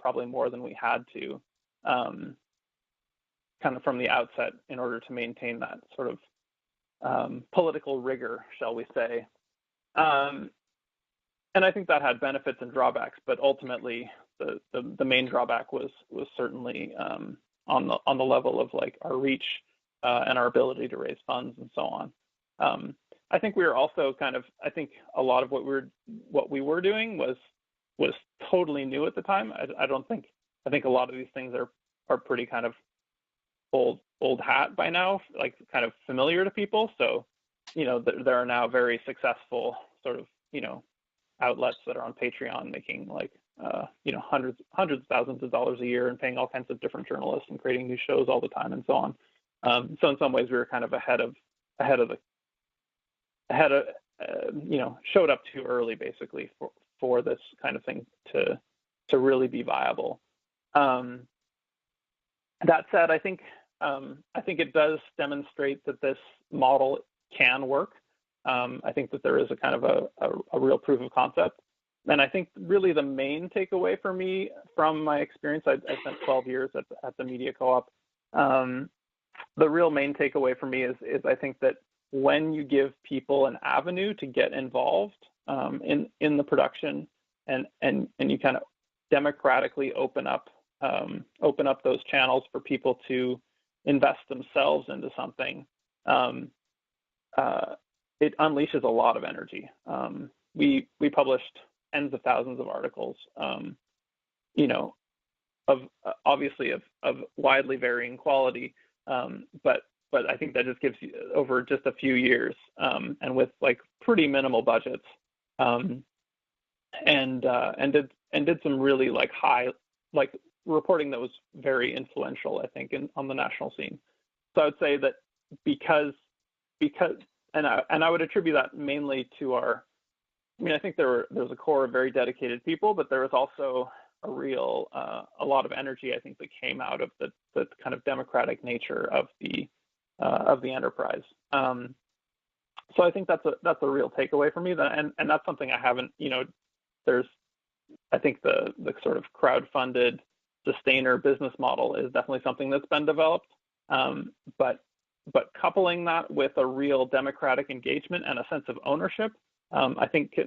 probably more than we had to, kind of from the outset, in order to maintain that sort of political rigor, shall we say. And I think that had benefits and drawbacks, but ultimately the main drawback was certainly on the level of like our reach and our ability to raise funds and so on. I think we were also I think a lot of what we were doing was totally new at the time. I think a lot of these things are pretty kind of old hat by now, like kind of familiar to people. So, there are now very successful sort of, outlets that are on Patreon making like, hundreds of thousands of dollars a year and paying all kinds of different journalists and creating new shows all the time and so on. So in some ways we were kind of showed up too early basically for this kind of thing to really be viable. That said, I think it does demonstrate that this model can work. I think that there is a kind of a real proof of concept. And I think really the main takeaway for me from my experience, I spent 12 years at the Media Coop. The real main takeaway for me is I think that when you give people an avenue to get involved in the production and you kind of democratically open up those channels for people to invest themselves into something, it unleashes a lot of energy. We published tens of thousands of articles, of obviously of widely varying quality, but I think that just gives you over just a few years, and with like pretty minimal budgets, and did some really like high like reporting that was very influential, I think, on the national scene. So I would say that because and I would attribute that mainly to I think there was a core of very dedicated people, but there was also a lot of energy, I think, that came out of the kind of democratic nature of the enterprise. So I think that's a real takeaway for me, and that's something I haven't, I think the sort of crowd-funded sustainer business model is definitely something that's been developed, but coupling that with a real democratic engagement and a sense of ownership, I think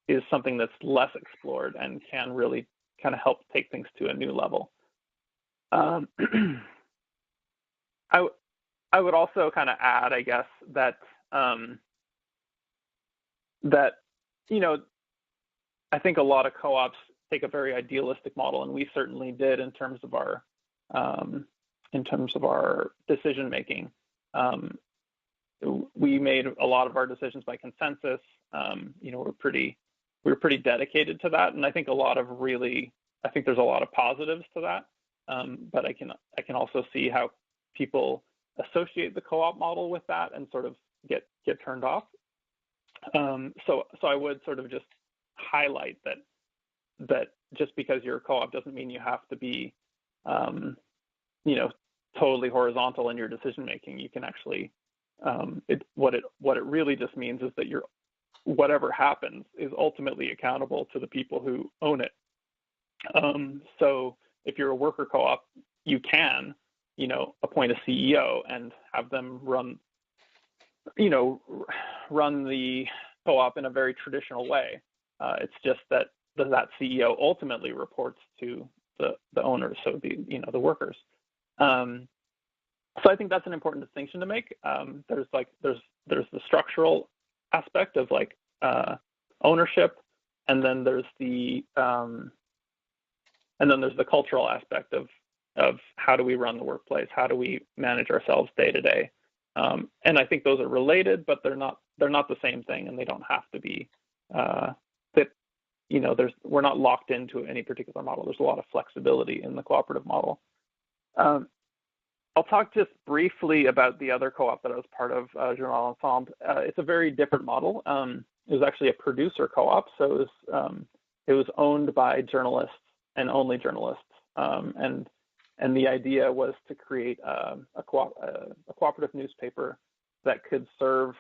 is something that's less explored and can really kind of help take things to a new level. I would also kind of add, I guess, that I think a lot of co-ops take a very idealistic model, and we certainly did in terms of our decision making. We made a lot of our decisions by consensus. We're pretty dedicated to that, and I think there's a lot of positives to that. But I can also see how people associate the co-op model with that and sort of get turned off. So I would sort of just highlight that just because you're a co-op doesn't mean you have to be, totally horizontal in your decision making. You can actually, what it really just means is that whatever happens is ultimately accountable to the people who own it. So if you're a worker co-op, you can, appoint a CEO and have them run the co-op in a very traditional way. It's just that CEO ultimately reports to the owners, so the workers. So I think that's an important distinction to make. There's the structural aspect of like ownership, and then there's the cultural aspect of how do we run the workplace, how do we manage ourselves day to day. And I think those are related, but they're not the same thing, and they don't have to be. We're not locked into any particular model. There's a lot of flexibility in the cooperative model. I'll talk just briefly about the other co-op that I was part of, Journal Ensemble. It's a very different model. It was actually a producer co-op, so it was owned by journalists and only journalists. And And the idea was to create a cooperative newspaper that could serve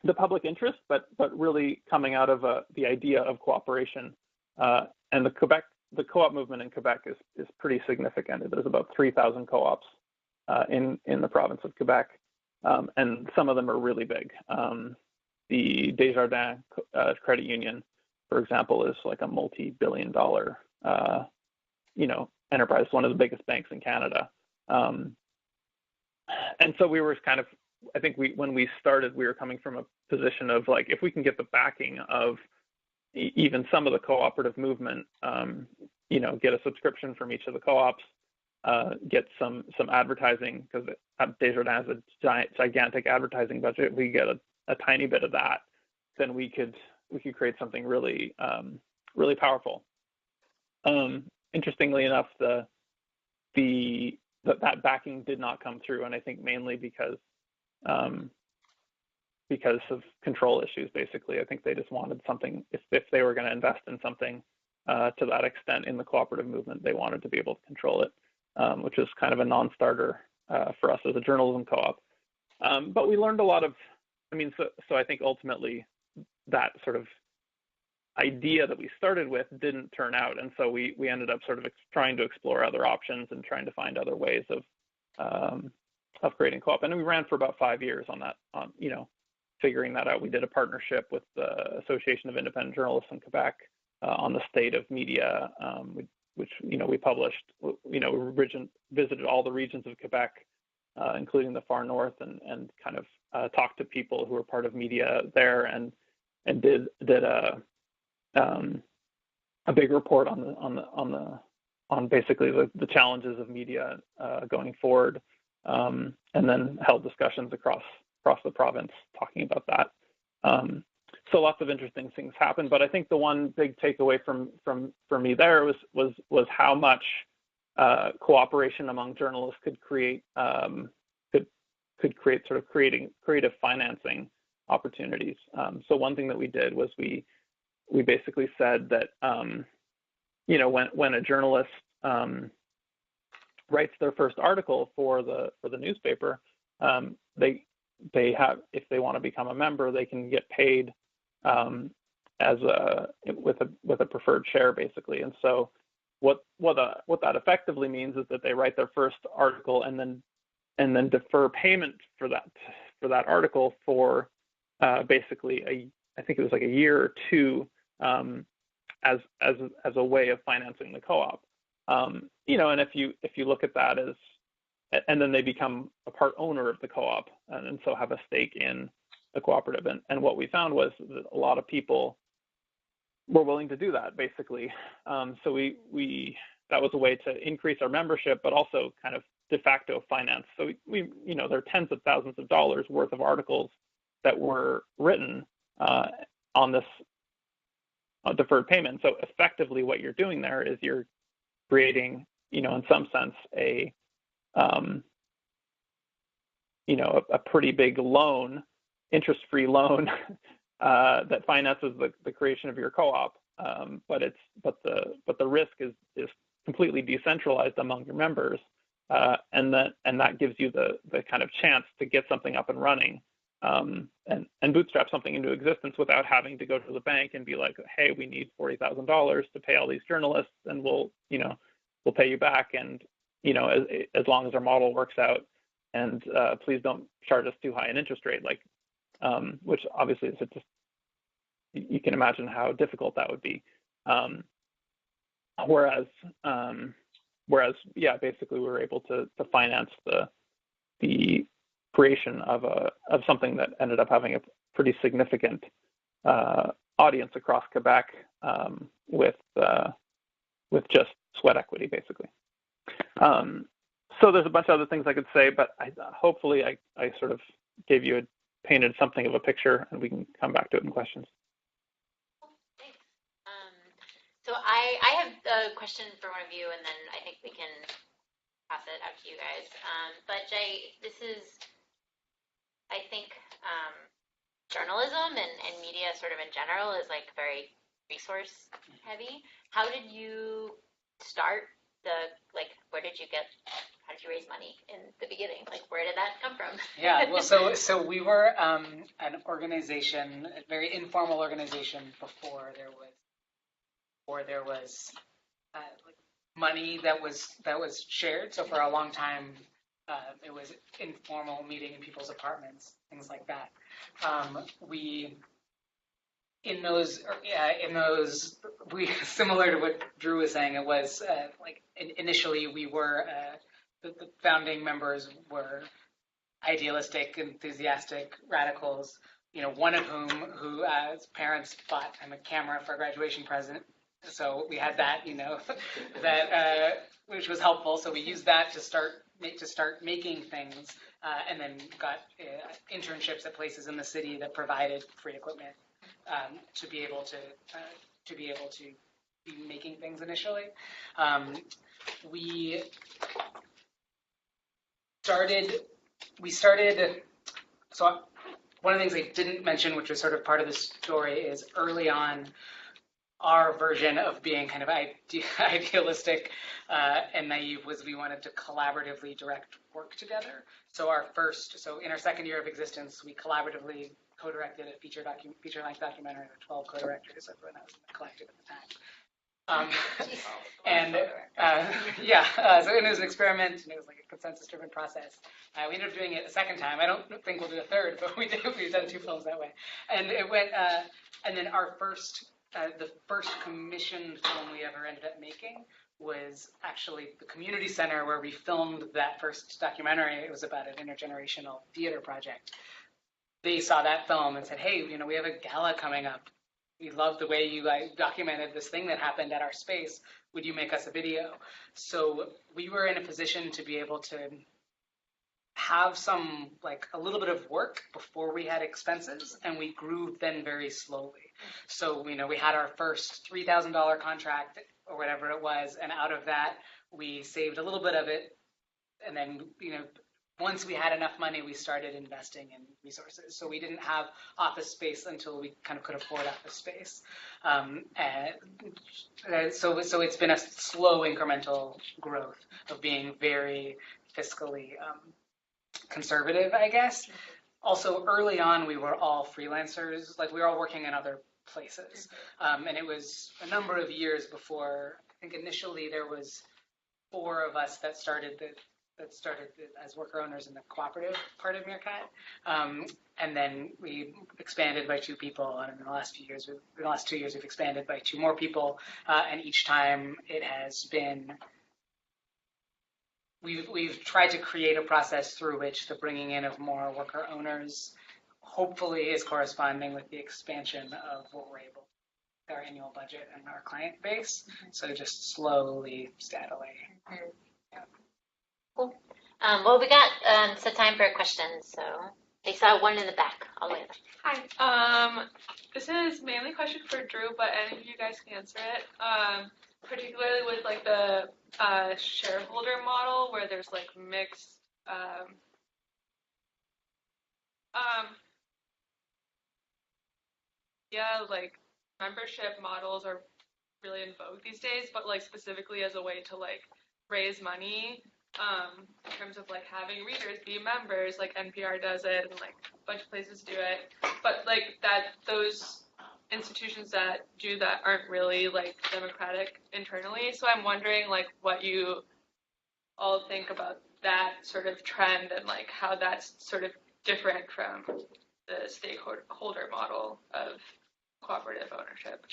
the public interest, but really coming out of the idea of cooperation. And the co-op movement in Quebec is pretty significant. There's about 3,000 co-ops in the province of Quebec, and some of them are really big. The Desjardins Credit Union, for example, is like a multi-billion-dollar, enterprise, one of the biggest banks in Canada. And so we were kind of, I think when we started, we were coming from a position of like, if we can get the backing of even some of the cooperative movement, get a subscription from each of the co-ops, get some advertising, because Desjardins has a gigantic advertising budget. We get a tiny bit of that, then we could create something really really powerful. Interestingly enough, that backing did not come through, and I think mainly because of control issues. Basically, I think they just wanted something. If they were going to invest in something to that extent in the cooperative movement, they wanted to be able to control it, which is kind of a non-starter for us as a journalism co-op. But we learned a lot of. So I think ultimately that sort of idea that we started with didn't turn out, and so we ended up sort of trying to explore other options and trying to find other ways of creating co-op. And we ran for about 5 years on that, figuring that out. We did a partnership with the Association of Independent Journalists in Quebec on the state of media, which we published. We visited all the regions of Quebec, including the far north, and kind of talked to people who were part of media there, and did a big report on basically the challenges of media going forward, and then held discussions across the province talking about that. So lots of interesting things happened, but I think the one big takeaway for me there was how much cooperation among journalists could create sort of creative financing opportunities. So one thing that we did was we basically said that when a journalist writes their first article for the newspaper, they have, if they want to become a member, they can get paid with a preferred share, basically. And so what that effectively means is that they write their first article and then defer payment for that article for basically I think it was like a year or two, as a way of financing the co-op. And if you look at that as, and then they become a part owner of the co-op, and so have a stake in the cooperative. And what we found was that a lot of people were willing to do that, basically. So that was a way to increase our membership, but also kind of de facto finance. So there are tens of thousands of dollars worth of articles that were written on this deferred payment. So effectively what you're doing there is you're creating, in some sense, a pretty big loan, interest-free loan that finances the creation of your co-op. But the risk is completely decentralized among your members, and that gives you the kind of chance to get something up and running, and bootstrap something into existence without having to go to the bank and be like, hey, we need $40,000 to pay all these journalists, and we'll pay you back, and as long as our model works out, and please don't charge us too high an interest rate, which obviously is just, you can imagine how difficult that would be. Whereas basically we were able to finance the creation of something that ended up having a pretty significant audience across Quebec, with just sweat equity, basically. So there's a bunch of other things I could say, but hopefully I sort of painted something of a picture, and we can come back to it in questions. Thanks. So I have a question for one of you, and then I think we can pass it out to you guys. But Jay, this is, I think, journalism and media sort of in general is very resource heavy. How did you start where did you get, how did you raise money in the beginning? Like, where did that come from? Yeah, well, so we were an organization, a very informal organization before there was like money that was shared. So for a long time, it was informal meeting in people's apartments, things like that. Similar to what Dru was saying, it was initially we were the founding members were idealistic, enthusiastic radicals. One of whose parents bought him a camera for a graduation present, so we had that, that which was helpful. So we used that to start making things, and then got internships at places in the city that provided free equipment to be able to be making things initially. We started. So one of the things I didn't mention, which was sort of part of the story, is early on, our version of being kind of idealistic and naive was we wanted to collaboratively direct work together. So in our second year of existence, we collaboratively co-directed a feature-length documentary with 12 co-directors, everyone that was in the collective at the time. So it was an experiment, and it was like a consensus-driven process. We ended up doing it a second time. I don't think we'll do a third, but we did. We've done 2 films that way, and it went. And then our the first commissioned film we ever ended up making was actually the community center where we filmed that first documentary. It was about an intergenerational theater project. They saw that film and said, "Hey, we have a gala coming up. We love the way you documented this thing that happened at our space. Would you make us a video?" So we were in a position to be able to have a little bit of work before we had expenses, and we grew then very slowly. So, we had our first $3,000 contract or whatever it was, and out of that, we saved a little bit of it. And then, once we had enough money, we started investing in resources. So we didn't have office space until we kind of could afford office space. So it's been a slow incremental growth of being very fiscally conservative, I guess. Also, early on, we were all freelancers. We were all working in other places. And it was a number of years before, I think initially there was 4 of us that started as worker owners in the cooperative part of Meerkat. And then we expanded by 2 people. And in the last 2 years, we've expanded by 2 more people. And each time it has been, we've tried to create a process through which the bringing in of more worker owners hopefully is corresponding with the expansion of what we're able, our annual budget and our client base. So just slowly, steadily. Yeah. Cool. Well, we got some time for questions, so they saw one in the back, all the way. Hi. This is mainly a question for Dru, but any of you guys can answer it. Particularly with the shareholder model, where there's mixed. Membership models are really in vogue these days, but specifically as a way to raise money. In terms of having readers be members, NPR does it, and a bunch of places do it. But those institutions that do that aren't really democratic internally. So I'm wondering what you all think about that sort of trend and how that's sort of different from the stakeholder model of cooperative ownership.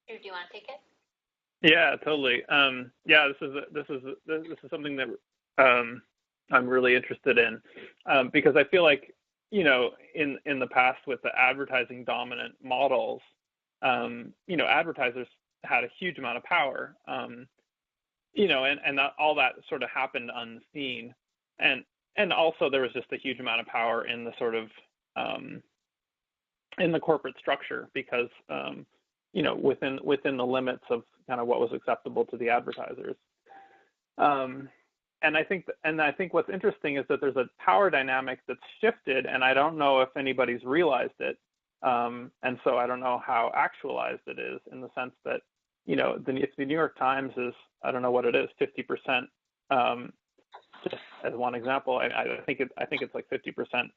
Do you want to take it? Yeah, totally. This is something that I'm really interested in because I feel like in the past with the advertising dominant models, advertisers had a huge amount of power, and that, all that sort of happened unseen, and also there was just a huge amount of power in the sort of in the corporate structure because within the limits of kind of what was acceptable to the advertisers. And I think what's interesting is that there's a power dynamic that's shifted, and I don't know if anybody's realized it. And so I don't know how actualized it is in the sense that, if the New York Times is, I don't know what it is, 50%, just as one example, I think it's like 50%,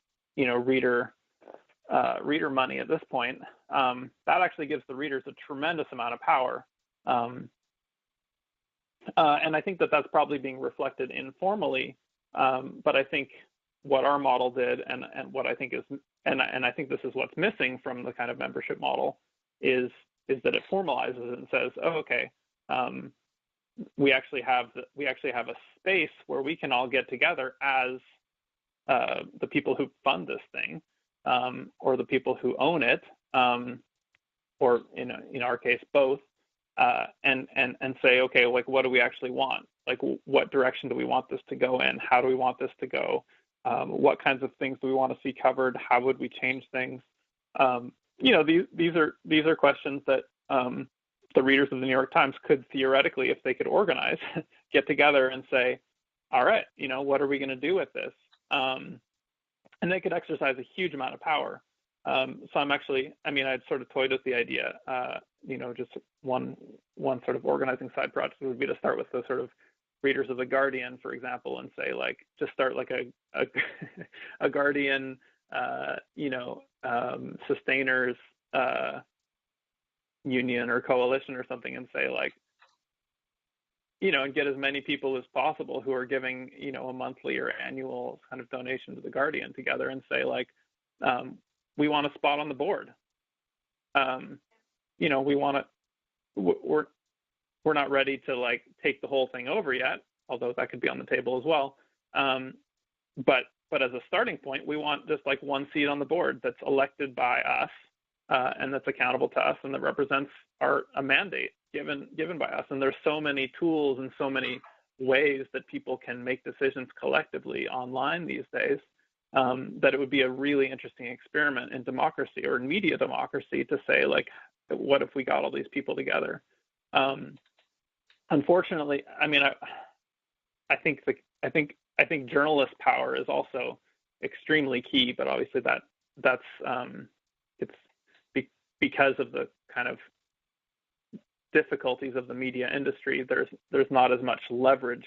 reader money at this point. That actually gives the readers a tremendous amount of power. And I think that that's probably being reflected informally. But I think what our model did, and what I think is, and I think this is what's missing from the kind of membership model, is that it formalizes it and says, oh, okay, we actually have a space where we can all get together as the people who fund this thing, or the people who own it, or in our case both, and say, okay, like, what do we actually want? Like, what direction do we want this to go in? How do we want this to go? What kinds of things do we want to see covered? How would we change things? These are questions that the readers of the New York Times could theoretically, if they could organize, get together and say, all right, what are we going to do with this? And they could exercise a huge amount of power. So I'd sort of toyed with the idea, just one sort of organizing side project would be to start with the sort of readers of The Guardian, for example, and say, like, just start like a Guardian, sustainers union or coalition or something, and say, like, and get as many people as possible who are giving, a monthly or annual kind of donation to The Guardian together and say, like, we want a spot on the board. We're not ready to, like, take the whole thing over yet, although that could be on the table as well. But as a starting point, we want just like one seat on the board that's elected by us, and that's accountable to us, and that represents a mandate given by us. And there's so many tools and so many ways that people can make decisions collectively online these days, that it would be a really interesting experiment in democracy, or in media democracy, to say, like, what if we got all these people together? Unfortunately, I think journalist power is also extremely key, but obviously that's because of the kind of difficulties of the media industry. There's not as much leverage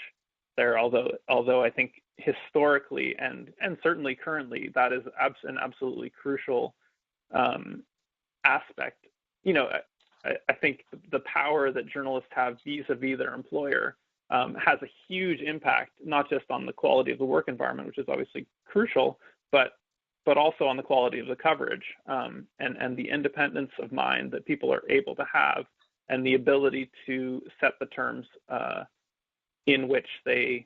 there, although I think historically and certainly currently that is an absolutely crucial aspect. I think the power that journalists have vis-a-vis their employer has a huge impact, not just on the quality of the work environment, which is obviously crucial, but also on the quality of the coverage, and the independence of mind that people are able to have, and the ability to set the terms in which they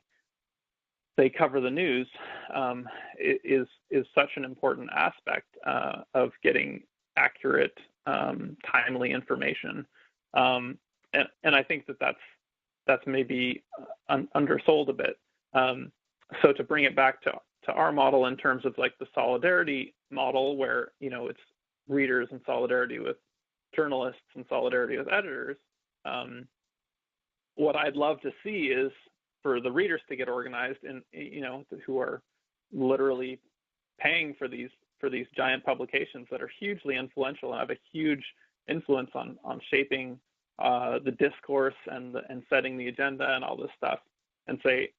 cover the news, is such an important aspect of getting accurate, timely information. And I think that's maybe undersold a bit. So to bring it back to our model in terms of, like, the solidarity model, where, it's readers in solidarity with journalists and solidarity with editors, what I'd love to see is for the readers to get organized, and, who are literally paying for these giant publications that are hugely influential and have a huge influence on shaping the discourse and setting the agenda and all this stuff, and say,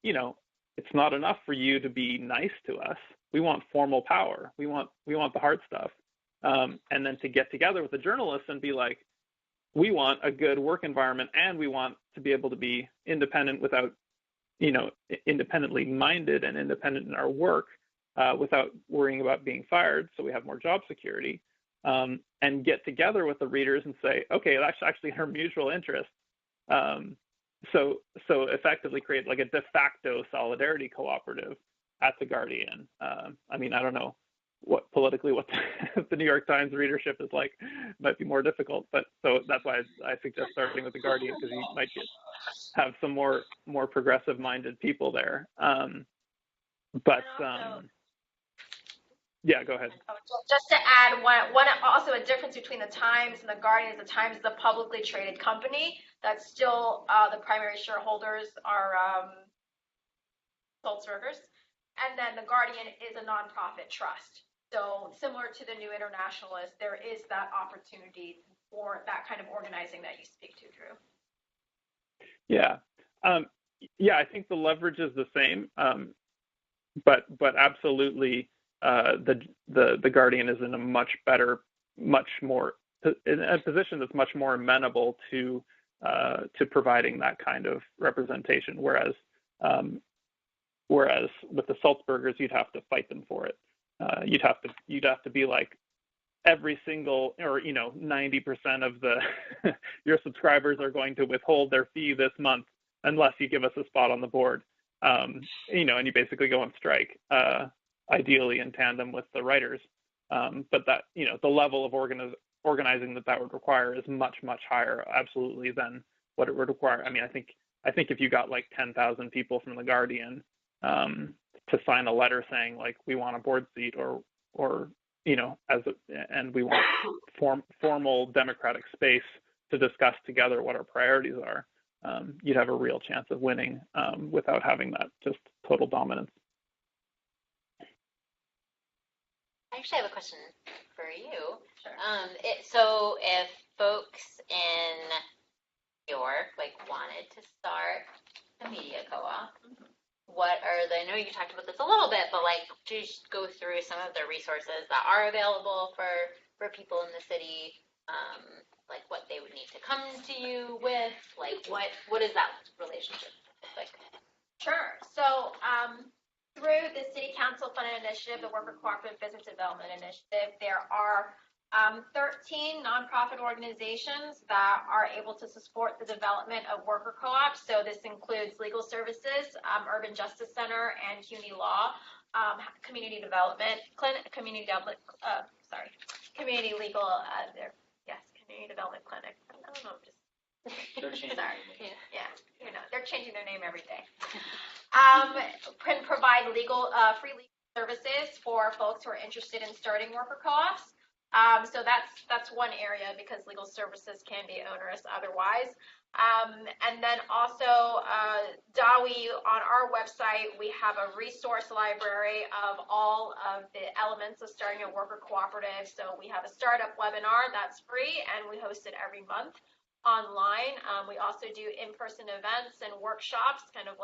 it's not enough for you to be nice to us. We want formal power. We want the hard stuff. And then to get together with the journalists and be like, we want a good work environment, and we want to be able to be independent without, independently minded and independent in our work, without worrying about being fired, so we have more job security, and get together with the readers and say, okay, that's actually our mutual interest. So effectively create, like, a de facto solidarity cooperative at The Guardian. I don't know what the New York Times readership is like. Might be more difficult, but so that's why I suggest starting with The Guardian, because you might have some more progressive minded people there. Yeah, go ahead. Just to add, one also a difference between the Times and the Guardian is the Times is a publicly traded company that's still the primary shareholders are sole workers, and then the Guardian is a nonprofit trust. So similar to the New Internationalist, there is that opportunity for that kind of organizing that you speak to, Dru. Yeah. Yeah, I think the leverage is the same, but absolutely, the Guardian is in a much more in a position that's much more amenable to providing that kind of representation. Whereas with the Salzburgers, you'd have to fight them for it. You'd have to be like, every single, or 90% of your subscribers are going to withhold their fee this month unless you give us a spot on the board. And you basically go on strike, ideally in tandem with the writers. But that, the level of organizing that would require is much, much higher, absolutely, than what it would require. I mean, I think if you got like 10,000 people from the Guardian to sign a letter saying like, we want a board seat, or and we want formal democratic space to discuss together what our priorities are, you'd have a real chance of winning without having that just total dominance. I actually have a question for you. Sure. So if folks in New York wanted to start a media co-op, what are I know you talked about this a little bit, but just go through some of the resources that are available for people in the city, what they would need to come to you with, what is that relationship like? Sure. So through the City Council funded initiative, the Worker Cooperative Business Development Initiative, there are 13 nonprofit organizations that are able to support the development of worker co-ops. So this includes Legal Services, Urban Justice Center, and CUNY Law, Community Development Clinic, Community Legal, Community Development Clinic. I don't know, sorry. Yeah, they're changing their name every day. Can provide free legal services for folks who are interested in starting worker co-ops. So that's one area, because legal services can be onerous otherwise. And then also, DAWI, on our website, we have a resource library of all of the elements of starting a worker cooperative. So we have a startup webinar that's free, and we host it every month online. We also do in-person events and workshops, kind of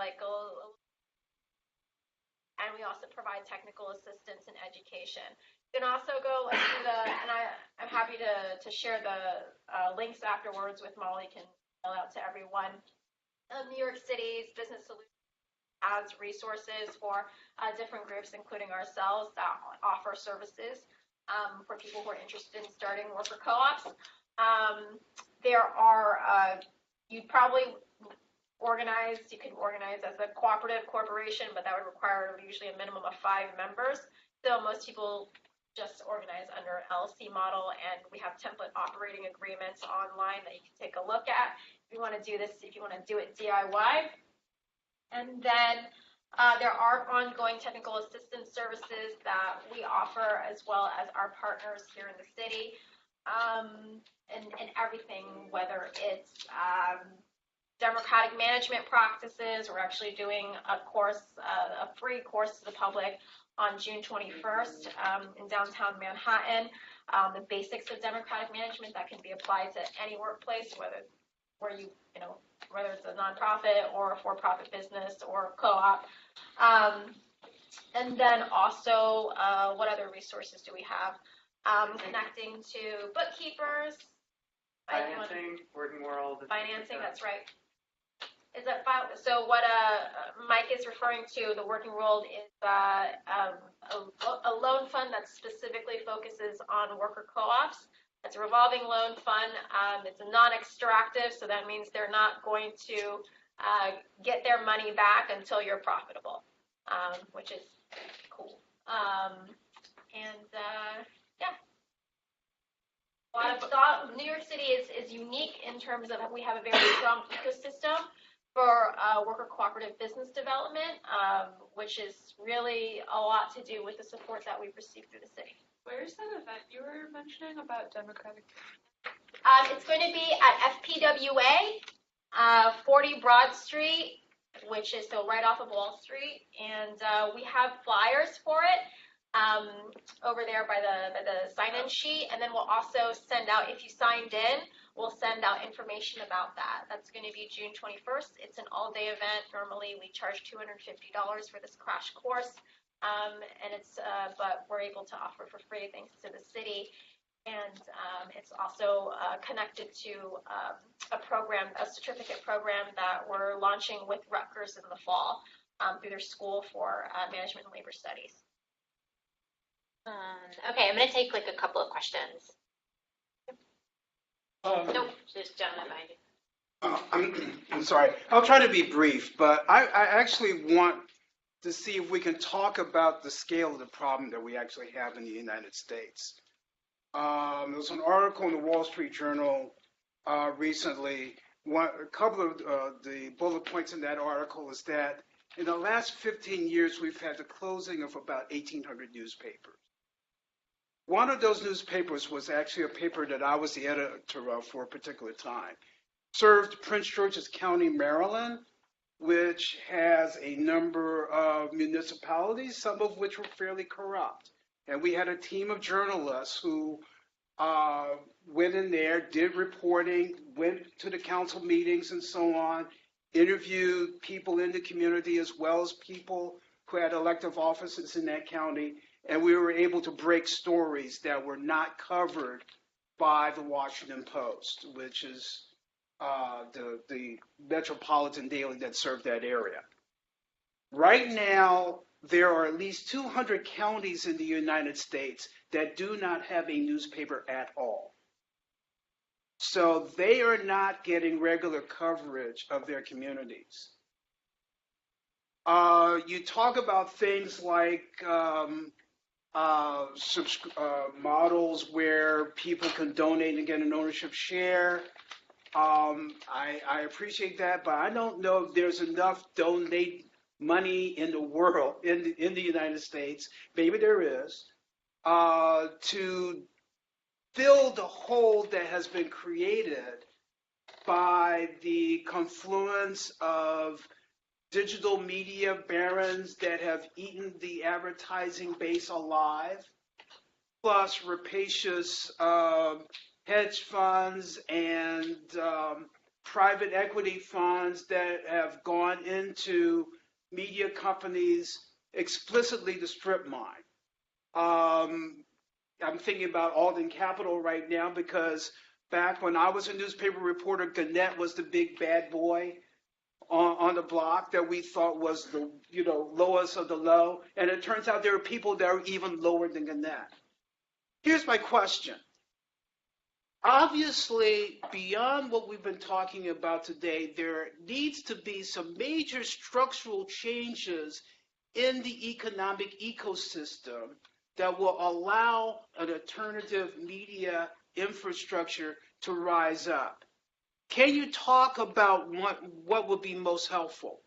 and we also provide technical assistance and education. You can also go to and I'm happy to share the links afterwards with Molly, can mail out to everyone. New York City's Business Solutions has resources for different groups, including ourselves, that offer services for people who are interested in starting worker co-ops. There are, you can organize as a cooperative corporation, but that would require usually a minimum of 5 members. So most people just organize under an LLC model, and we have template operating agreements online that you can take a look at if you want to do this, if you want to do it DIY. And then there are ongoing technical assistance services that we offer, as well as our partners here in the city, and everything, whether it's democratic management practices. We're actually doing a free course to the public on June 21st in downtown Manhattan. The basics of democratic management that can be applied to any workplace, whether it's a nonprofit or a for-profit business or co-op. And then also, what other resources do we have? Connecting to bookkeepers. Financing, working world. Financing, that's right. So what Mike is referring to, the working world, is a loan fund that specifically focuses on worker co-ops. It's a revolving loan fund. It's a non-extractive, so that means they're not going to get their money back until you're profitable, which is cool. New York City is unique in terms of we have a very strong ecosystem for worker cooperative business development, which is really a lot to do with the support that we've received through the city. Where's that event you were mentioning about democratic? It's going to be at FPWA, 40 Broad Street, which is right off of Wall Street, and we have flyers for it. over there by the sign-in sheet, and then we'll also send out, if you signed in, we'll send out information about that. That's going to be June 21st. It's an all-day event. Normally, we charge $250 for this crash course, and but we're able to offer for free thanks to the city. And it's also connected to a program, a certificate program that we're launching with Rutgers in the fall through their School for Management and Labor Studies. Okay, I'm going to take like a couple of questions. Nope, this gentleman behind you. I'm sorry. I'll try to be brief, but I actually want to see if we can talk about the scale of the problem that we actually have in the United States. There was an article in the Wall Street Journal recently. A couple of the bullet points in that article is that in the last 15 years, we've had the closing of about 1,800 newspapers. One of those newspapers was actually a paper that I was the editor of for a particular time. Served Prince George's County, Maryland, which has a number of municipalities, some of which were fairly corrupt. And we had a team of journalists who went in there, did reporting, went to the council meetings and so on, interviewed people in the community as well as people who had elective offices in that county, and we were able to break stories that were not covered by the Washington Post, which is the metropolitan daily that served that area. Right now, there are at least 200 counties in the United States that do not have a newspaper at all. So they are not getting regular coverage of their communities. You talk about things like models where people can donate and get an ownership share. I appreciate that, but I don't know if there's enough donate money in the world, in the United States, maybe there is, to fill the hole that has been created by the confluence of digital media barons that have eaten the advertising base alive, plus rapacious hedge funds and private equity funds that have gone into media companies explicitly to strip mine. I'm thinking about Alden Capital right now because back when I was a newspaper reporter, Gannett was the big bad boy on the block that we thought was the lowest of the low, and it turns out there are people that are even lower than Gannett. Here's my question. Obviously, beyond what we've been talking about today, there needs to be some major structural changes in the economic ecosystem that will allow an alternative media infrastructure to rise up. Can you talk about what would be most helpful?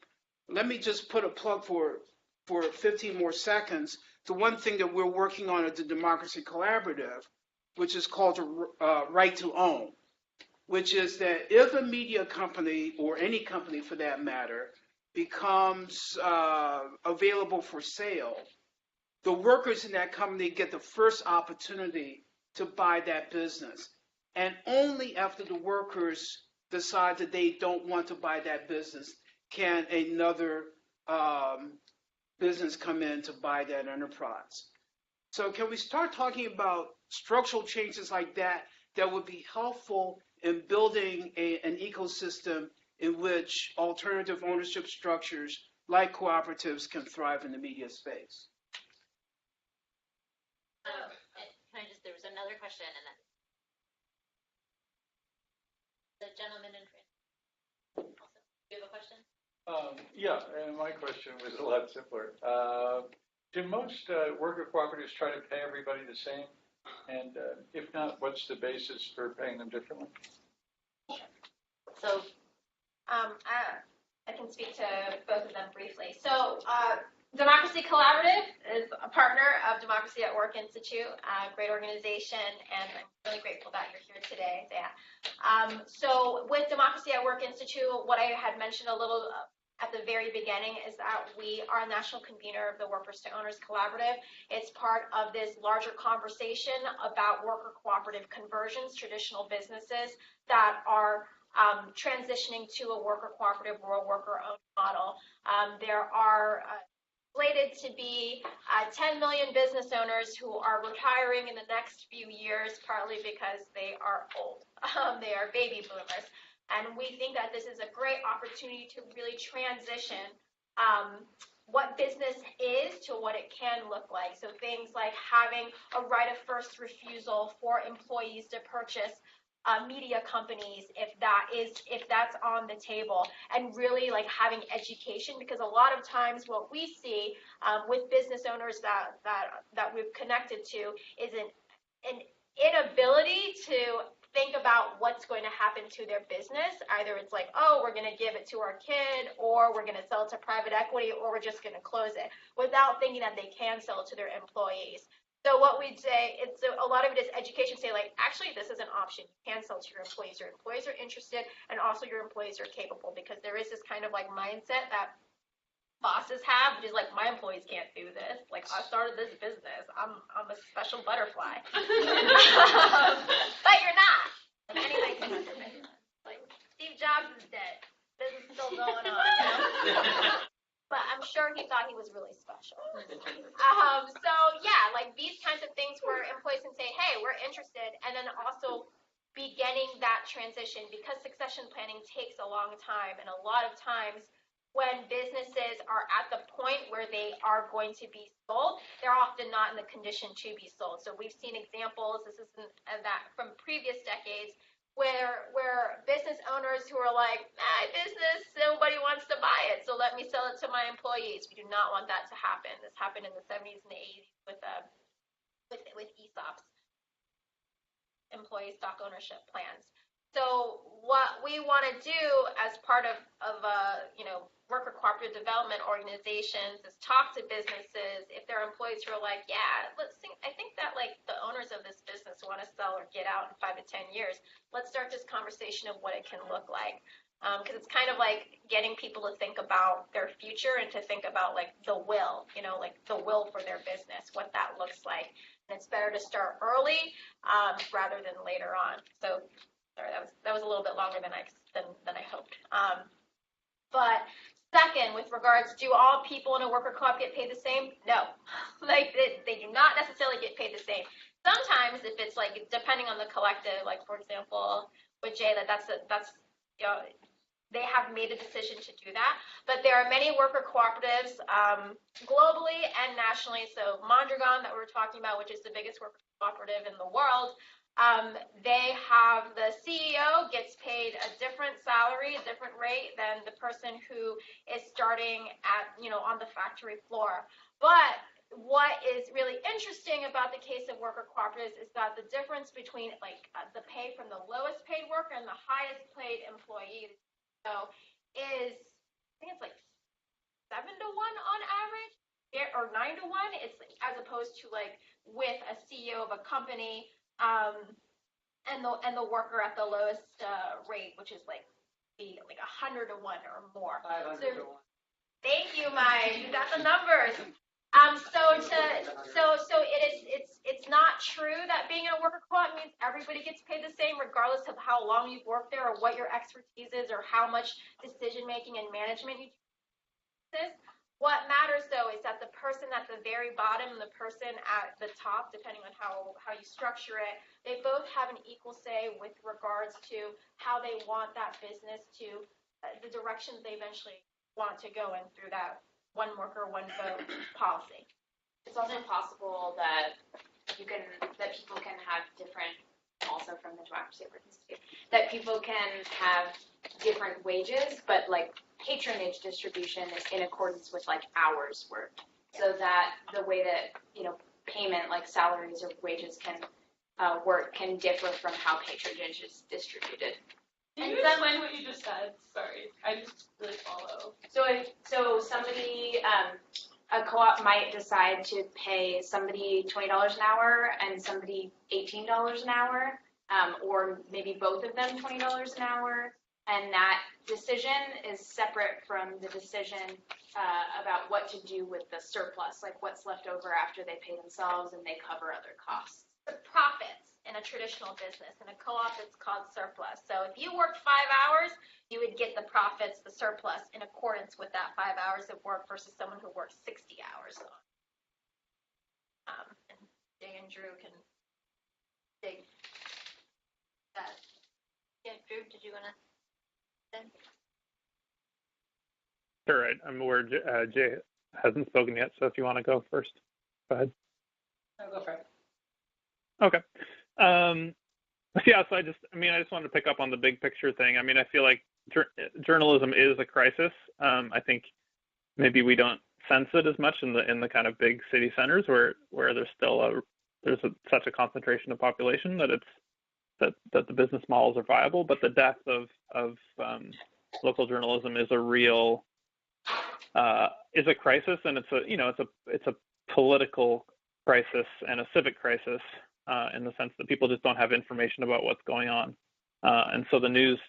Let me just put a plug for 15 more seconds. The one thing that we're working on at the Democracy Collaborative, which is called Right to Own, which is that if a media company, or any company for that matter, becomes available for sale, the workers in that company get the first opportunity to buy that business. And only after the workers decide that they don't want to buy that business can another business come in to buy that enterprise. So can we start talking about structural changes like that that would be helpful in building an ecosystem in which alternative ownership structures like cooperatives can thrive in the media space? There was another question, and then the gentleman in front. Also, do you have a question? Yeah, and my question was a lot simpler. Do most worker cooperatives try to pay everybody the same? And if not, what's the basis for paying them differently? So, I can speak to both of them briefly. So, Democracy Collaborative is a partner of Democracy at Work Institute, a great organization, and I'm really grateful that you're here today. Yeah. So with Democracy at Work Institute, what I had mentioned a little at the very beginning is that we are a national convener of the Workers to Owners Collaborative. It's part of this larger conversation about worker cooperative conversions, traditional businesses that are transitioning to a worker cooperative or a worker-owned model. There are slated to be 10 million business owners who are retiring in the next few years, partly because they are old. They are baby boomers. And we think that this is a great opportunity to really transition what business is to what it can look like. So things like having a right of first refusal for employees to purchase media companies, if that's on the table, and really like having education, because a lot of times what we see with business owners that we've connected to is an inability to think about what's going to happen to their business. Either it's like, oh, we're going to give it to our kid, or we're going to sell it to private equity, or we're just going to close it, without thinking that they can sell it to their employees. So what we'd say, it's a lot of it is education, say like, actually this is an option. You can sell to your employees are interested, and also your employees are capable, because there is this kind of like mindset that bosses have, which is like, my employees can't do this. Like, I started this business. I'm a special butterfly. But you're not. Like, anybody can run their business. Like, Steve Jobs is dead. Business is still going on, you know? But I'm sure he thought he was really special. So yeah, like these kinds of things where employees can say, hey, we're interested, and then also beginning that transition, because succession planning takes a long time, and a lot of times when businesses are at the point where they are going to be sold, they're often not in the condition to be sold. So we've seen examples, this isn't that from previous decades, where business owners who are like, my business, nobody wants to buy it, so let me sell it to my employees. We do not want that to happen. This happened in the 70s and the 80s with ESOPs, employee stock ownership plans. So what we want to do as part of worker cooperative development organizations is talk to businesses, if there are employees who are like, yeah, I think that like the owners of this business want to sell or get out in 5 to 10 years. Let's start this conversation of what it can look like. Because it's kind of like getting people to think about their future and to think about like the will, like the will for their business, what that looks like. And it's better to start early rather than later on. So sorry, that was a little bit longer than I hoped. But second, with regards, do all people in a worker co-op get paid the same? No, like they do not necessarily get paid the same. Sometimes, if it's like depending on the collective, like for example with Jay, that's they have made a decision to do that. But there are many worker cooperatives globally and nationally. So Mondragon that we were talking about, which is the biggest worker cooperative in the world. They have the CEO gets paid a different salary, a different rate than the person who is starting at, on the factory floor. But what is really interesting about the case of worker cooperatives is that the difference between the pay from the lowest paid worker and the highest paid employee is, I think it's like 7 to 1 on average, or 9 to 1. It's as opposed to like with a CEO of a company. And the worker at the lowest rate, which is like 100 to 1 or more. 500 to 1. Thank you, Mike. You got the numbers. So it's not true that being in a worker co-op means everybody gets paid the same, regardless of how long you've worked there or what your expertise is or how much decision making and management you do. What matters, though, is that the person at the very bottom and the person at the top, depending on how you structure it, they both have an equal say with regards to how they want that business to, the directions they eventually want to go in through that one worker, one vote policy. It's also possible that people can have different, also from the Democracy of Work Institute, that people can have different wages, but like patronage distribution is in accordance with like hours worked, so that the way that payment, like salaries or wages, can work can differ from how patronage is distributed. Can you explain what you just said? Sorry, I didn't really follow. So somebody, a co-op might decide to pay somebody $20 an hour and somebody $18 an hour, or maybe both of them $20 an hour, and that decision is separate from the decision about what to do with the surplus, like what's left over after they pay themselves and they cover other costs. The profits in a traditional business. In a co-op, it's called surplus. So if you worked 5 hours, you would get the profits, the surplus, in accordance with that 5 hours of work versus someone who works 60 hours. And Jay and Drew can dig that. Yeah, Drew, did you want to? Sure, I'm aware Jay hasn't spoken yet, so if you want to go first, go ahead. I'll go for it. Okay. Yeah, so I just wanted to pick up on the big picture thing. I mean, I feel like journalism is a crisis. I think maybe we don't sense it as much in the kind of big city centers where there's still such a concentration of population that that the business models are viable, but the death of local journalism is a real is a crisis, and it's a political crisis and a civic crisis in the sense that people just don't have information about what's going on, and so the news,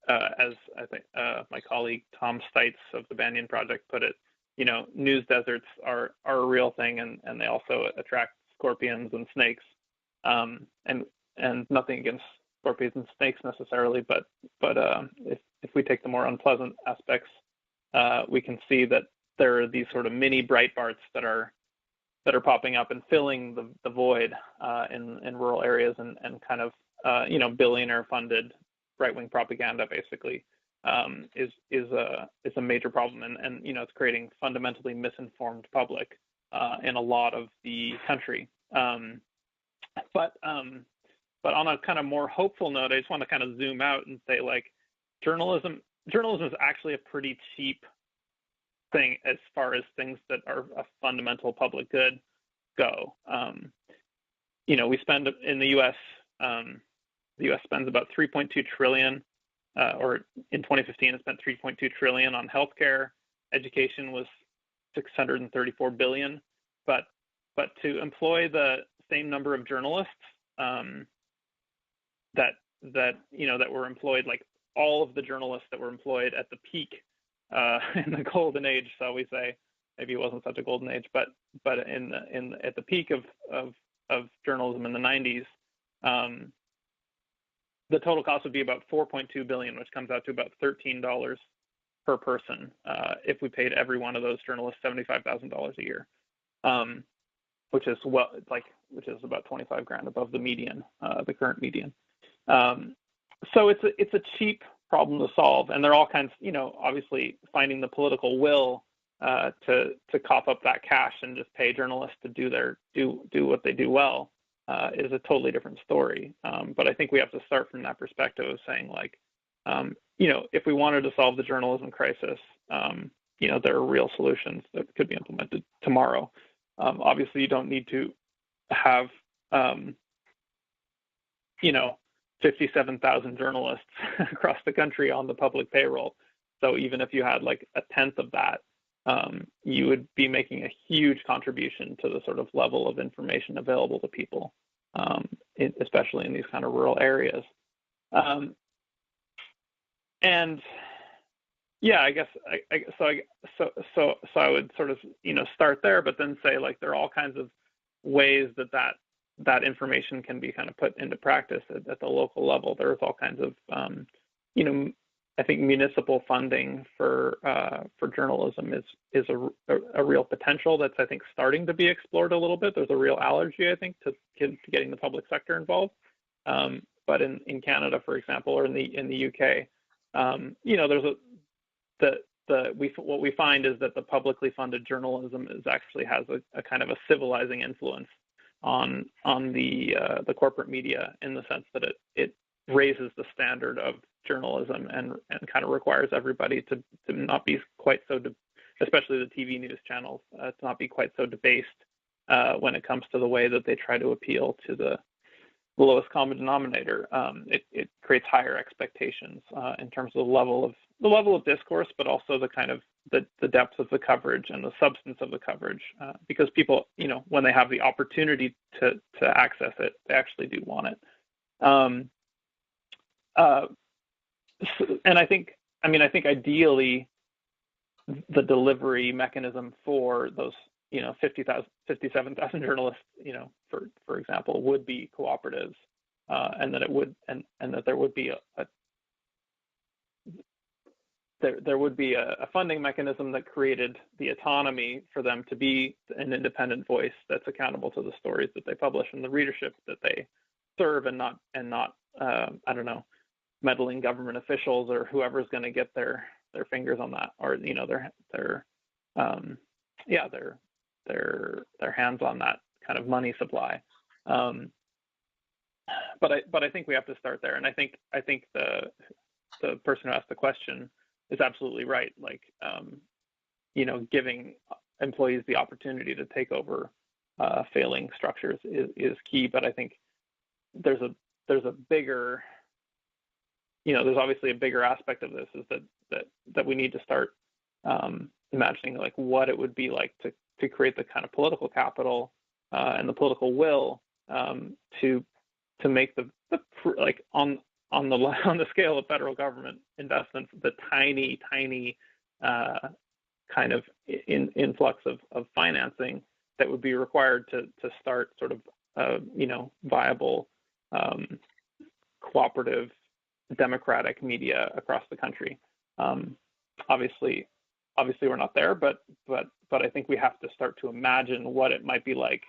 as I think my colleague Tom Stites of the Banyan Project put it, news deserts are a real thing, and they also attract scorpions and snakes, and nothing against scorpions and snakes necessarily, but if we take the more unpleasant aspects, we can see that there are these sort of mini Breitbarts that are popping up and filling the void in rural areas, and kind of billionaire funded right-wing propaganda basically is a major problem, and it's creating fundamentally misinformed public in a lot of the country. But on a kind of more hopeful note, I just want to kind of zoom out and say, like, journalism is actually a pretty cheap thing as far as things that are a fundamental public good go. We spend in the U.S. The U.S. spends about 3.2 trillion, or in 2015 it spent 3.2 trillion on healthcare. Education was 634 billion, but to employ the same number of journalists that were employed, like all of the journalists that were employed at the peak in the golden age, shall we say? Maybe it wasn't such a golden age, but at the peak of journalism in the 90s, the total cost would be about 4.2 billion, which comes out to about $13 per person if we paid every one of those journalists $75,000 a year, which is about 25 grand above the median, the current median. So it's a cheap problem to solve, and there are all kinds. Obviously, finding the political will to cough up that cash and just pay journalists to do what they do well is a totally different story. But I think we have to start from that perspective of saying, like, if we wanted to solve the journalism crisis, there are real solutions that could be implemented tomorrow. Obviously, you don't need to have 57,000 journalists across the country on the public payroll. So even if you had like a tenth of that, you would be making a huge contribution to the sort of level of information available to people, especially in these kind of rural areas. And yeah, I guess so I would sort of start there, but then say, like, there are all kinds of ways that information can be kind of put into practice at the local level. There's all kinds of I think municipal funding for journalism is a real potential that's, I think, starting to be explored a little bit. There's a real allergy, I think, to getting the public sector involved. But in Canada, for example, or in the UK, what we find is that the publicly funded journalism actually has a kind of a civilizing influence on the corporate media, in the sense that it raises the standard of journalism and kind of requires everybody to not be quite so, especially the TV news channels, to not be quite so debased when it comes to the way that they try to appeal to the lowest common denominator. It creates higher expectations in terms of the level of discourse, but also the kind of the depth of the coverage and the substance of the coverage, because people, when they have the opportunity to access it, they actually do want it. And I think I mean, I think ideally the delivery mechanism for those, 57,000 journalists, for example, would be cooperatives, and that it would, and that there would be there would be a funding mechanism that created the autonomy for them to be an independent voice that's accountable to the stories that they publish and the readership that they serve, and not I don't know, meddling government officials or whoever's going to get their fingers on that, or their hands on that kind of money supply. But I think we have to start there, and I think the person who asked the question is absolutely right. Like, giving employees the opportunity to take over failing structures is key. But I think there's a bigger, there's obviously a bigger aspect of this, is that we need to start imagining like what it would be like to create the kind of political capital and the political will to make the like on the scale of federal government investments, the tiny kind of influx of financing that would be required to start sort of viable cooperative democratic media across the country. Obviously we're not there, but I think we have to start to imagine what it might be like,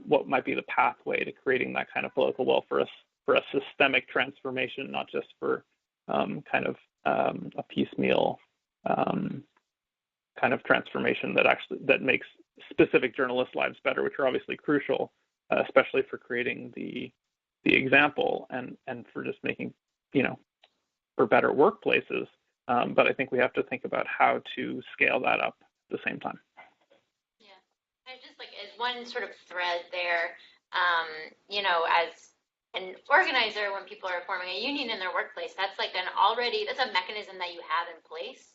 what might be the pathway to creating that kind of political will for a systemic transformation, not just for kind of a piecemeal kind of transformation that makes specific journalists' lives better, which are obviously crucial, especially for creating the example and for just making, for better workplaces. But I think we have to think about how to scale that up at the same time. Yeah, I just like as one sort of thread there, as an organizer, when people are forming a union in their workplace, that's a mechanism that you have in place.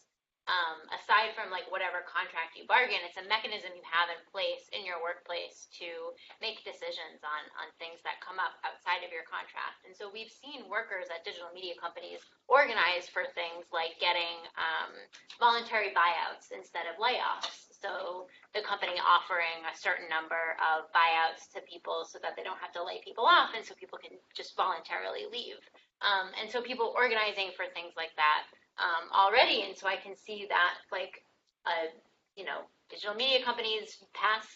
Aside from like whatever contract you bargain, it's a mechanism you have in place in your workplace to make decisions on things that come up outside of your contract. And so we've seen workers at digital media companies organize for things like getting voluntary buyouts instead of layoffs. So the company offering a certain number of buyouts to people so that they don't have to lay people off, and so people can just voluntarily leave. And so people organizing for things like that already, and so I can see that digital media companies pass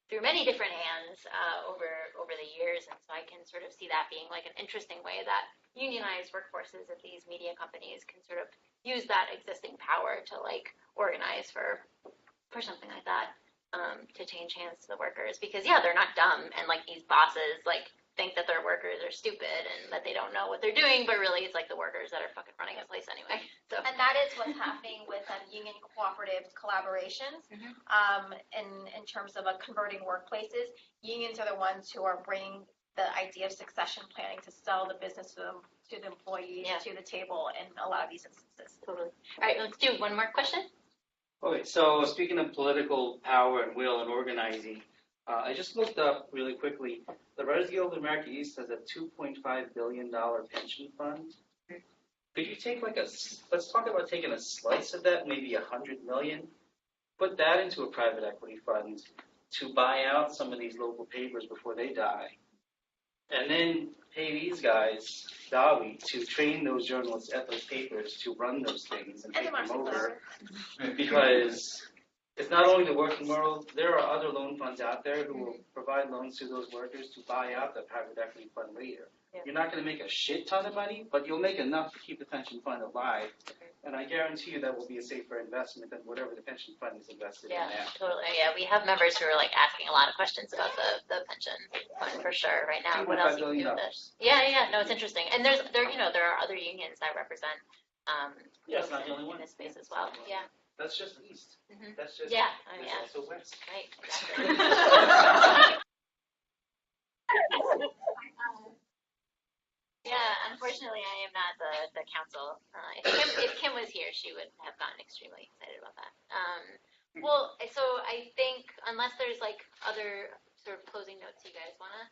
through many different hands over the years, and so I can sort of see that being like an interesting way that unionized workforces of these media companies can sort of use that existing power to like organize for something like that, to change hands to the workers, because they're not dumb, and like these bosses like think that their workers are stupid and that they don't know what they're doing, but really it's like the workers that are fucking running the place anyway. So, and that is what's happening with union cooperative collaborations. In terms of converting workplaces, unions are the ones who are bringing the idea of succession planning to sell the business to the employees, to the table in a lot of these instances. Totally. All right, let's do one more question. Okay, so speaking of political power and will and organizing, I just looked up really quickly. The Writers Guild of America East has a $2.5 billion pension fund. Could you take let's talk about taking a slice of that, maybe $100 million, put that into a private equity fund to buy out some of these local papers before they die, and then pay these guys, Dawi, to train those journalists at those papers to run those things and take them over, because it's not only the working world, there are other loan funds out there who will provide loans to those workers to buy out the private equity fund later. You're not going to make a shit ton of money, but you'll make enough to keep the pension fund alive. And I guarantee you that will be a safer investment than whatever the pension fund is invested in now. Yeah, totally. Yeah, we have members who are like asking a lot of questions about the pension fund for sure right now. What else you can do with this? Yeah. No, it's interesting. And there are other unions that represent it's not the only one in this space as well. Yeah. That's just east. That's just there's also west. Right. Exactly. Unfortunately, I am not the council. If Kim was here, she would have gotten extremely excited about that. Well, so I think unless there's like other sort of closing notes, you guys wanna?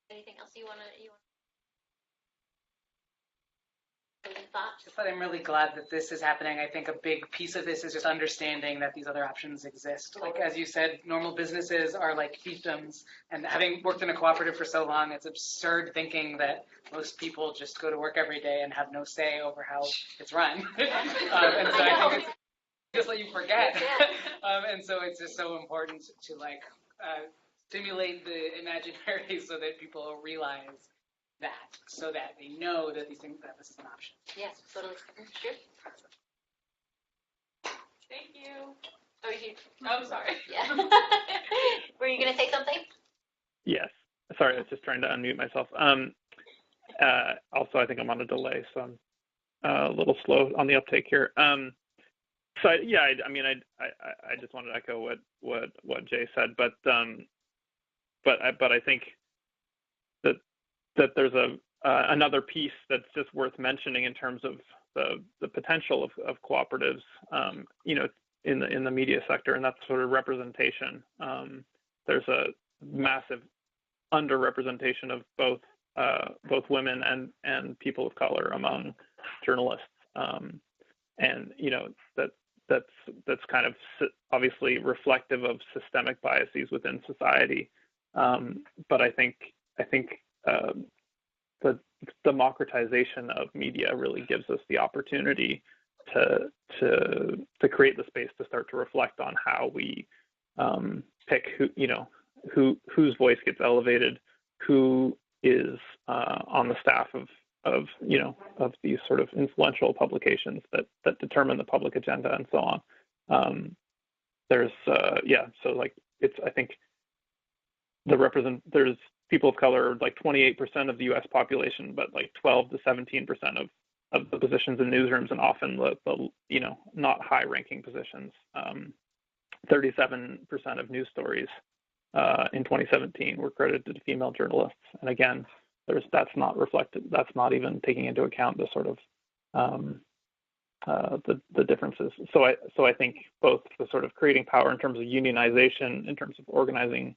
Anything else you wanna? Closing thoughts? Just that I'm really glad that this is happening. I think a big piece of this is just understanding that these other options exist. Like, as you said, normal businesses are like fiefdoms, and having worked in a cooperative for so long, it's absurd thinking that most people just go to work every day and have no say over how it's run. And so I think it's just let you forget. And so it's just so important to like stimulate the imaginary so that people realize that, so that they know that these things, that this is an option. Yes, totally. Sure. Thank you. Oh, you. Oh, sorry. Yeah. Were you gonna say something? Yes. Sorry, I was just trying to unmute myself. Also, I think I'm on a delay, so I'm a little slow on the uptake here. So yeah, I just wanted to echo what Jay said, but I think that there's another piece that's just worth mentioning in terms of the potential of cooperatives, in the media sector, and that's sort of representation. There's a massive underrepresentation of both women and people of color among journalists, and that's kind of obviously reflective of systemic biases within society. But I think the democratization of media really gives us the opportunity to create the space to start to reflect on how we pick whose voice gets elevated, who is on the staff of these sort of influential publications that determine the public agenda and so on. So like I think there's people of color, like 28% of the U.S. population, but like 12 to 17% of the positions in newsrooms, and often the not high-ranking positions. 37% of news stories in 2017 were credited to female journalists, and again, that's not reflected. That's not even taking into account the sort of the differences. So I think both the sort of creating power in terms of unionization, in terms of organizing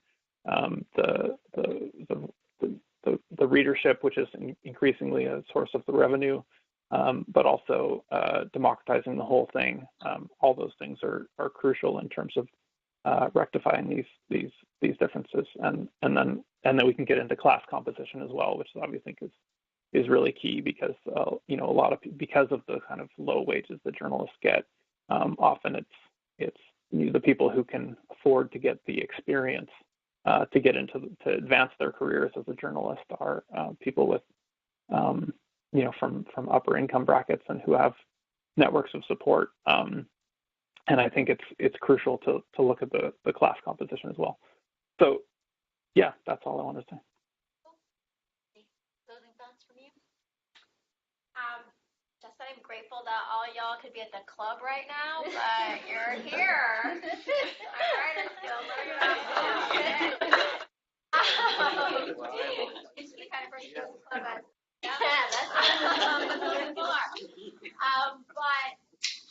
the readership, which is increasingly a source of the revenue, but also democratizing the whole thing. All those things are crucial in terms of rectifying these differences, and then we can get into class composition as well, which I think is really key, because because of the kind of low wages that journalists get, often it's the people who can afford to get the experience to get to advance their careers as a journalist are people with from upper income brackets and who have networks of support. And I think it's crucial to look at the class composition as well. So yeah, that's all I wanted to say. Closing thoughts from you? Just that I'm grateful that all y'all could be at the club right now, but you're here. All right, I'm still learning the kind of person who goes to club at. Yeah, that's but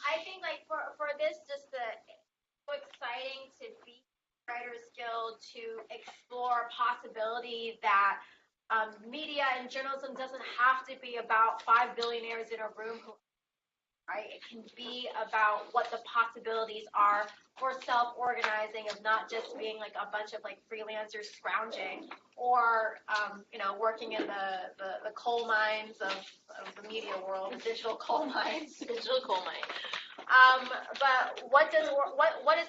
I think like for this, just so exciting to be Writers Guild, to explore possibility that media and journalism doesn't have to be about 5 billionaires in a room, right? It can be about what the possibilities are for self-organizing, of not just being like a bunch of like freelancers scrounging, or working in the coal mines of the media world, the digital coal mines. But what is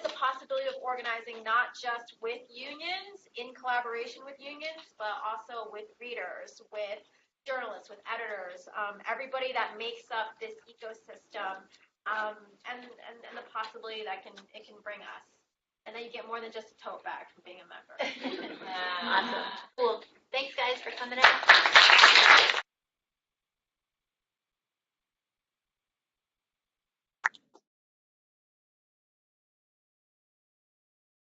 the possibility of organizing, not just with unions, in collaboration with unions, but also with readers, with journalists, with editors, everybody that makes up this ecosystem, and the possibility that it can bring us. And then you get more than just a tote bag for being a member. Awesome. Cool. Thanks, guys, for coming in.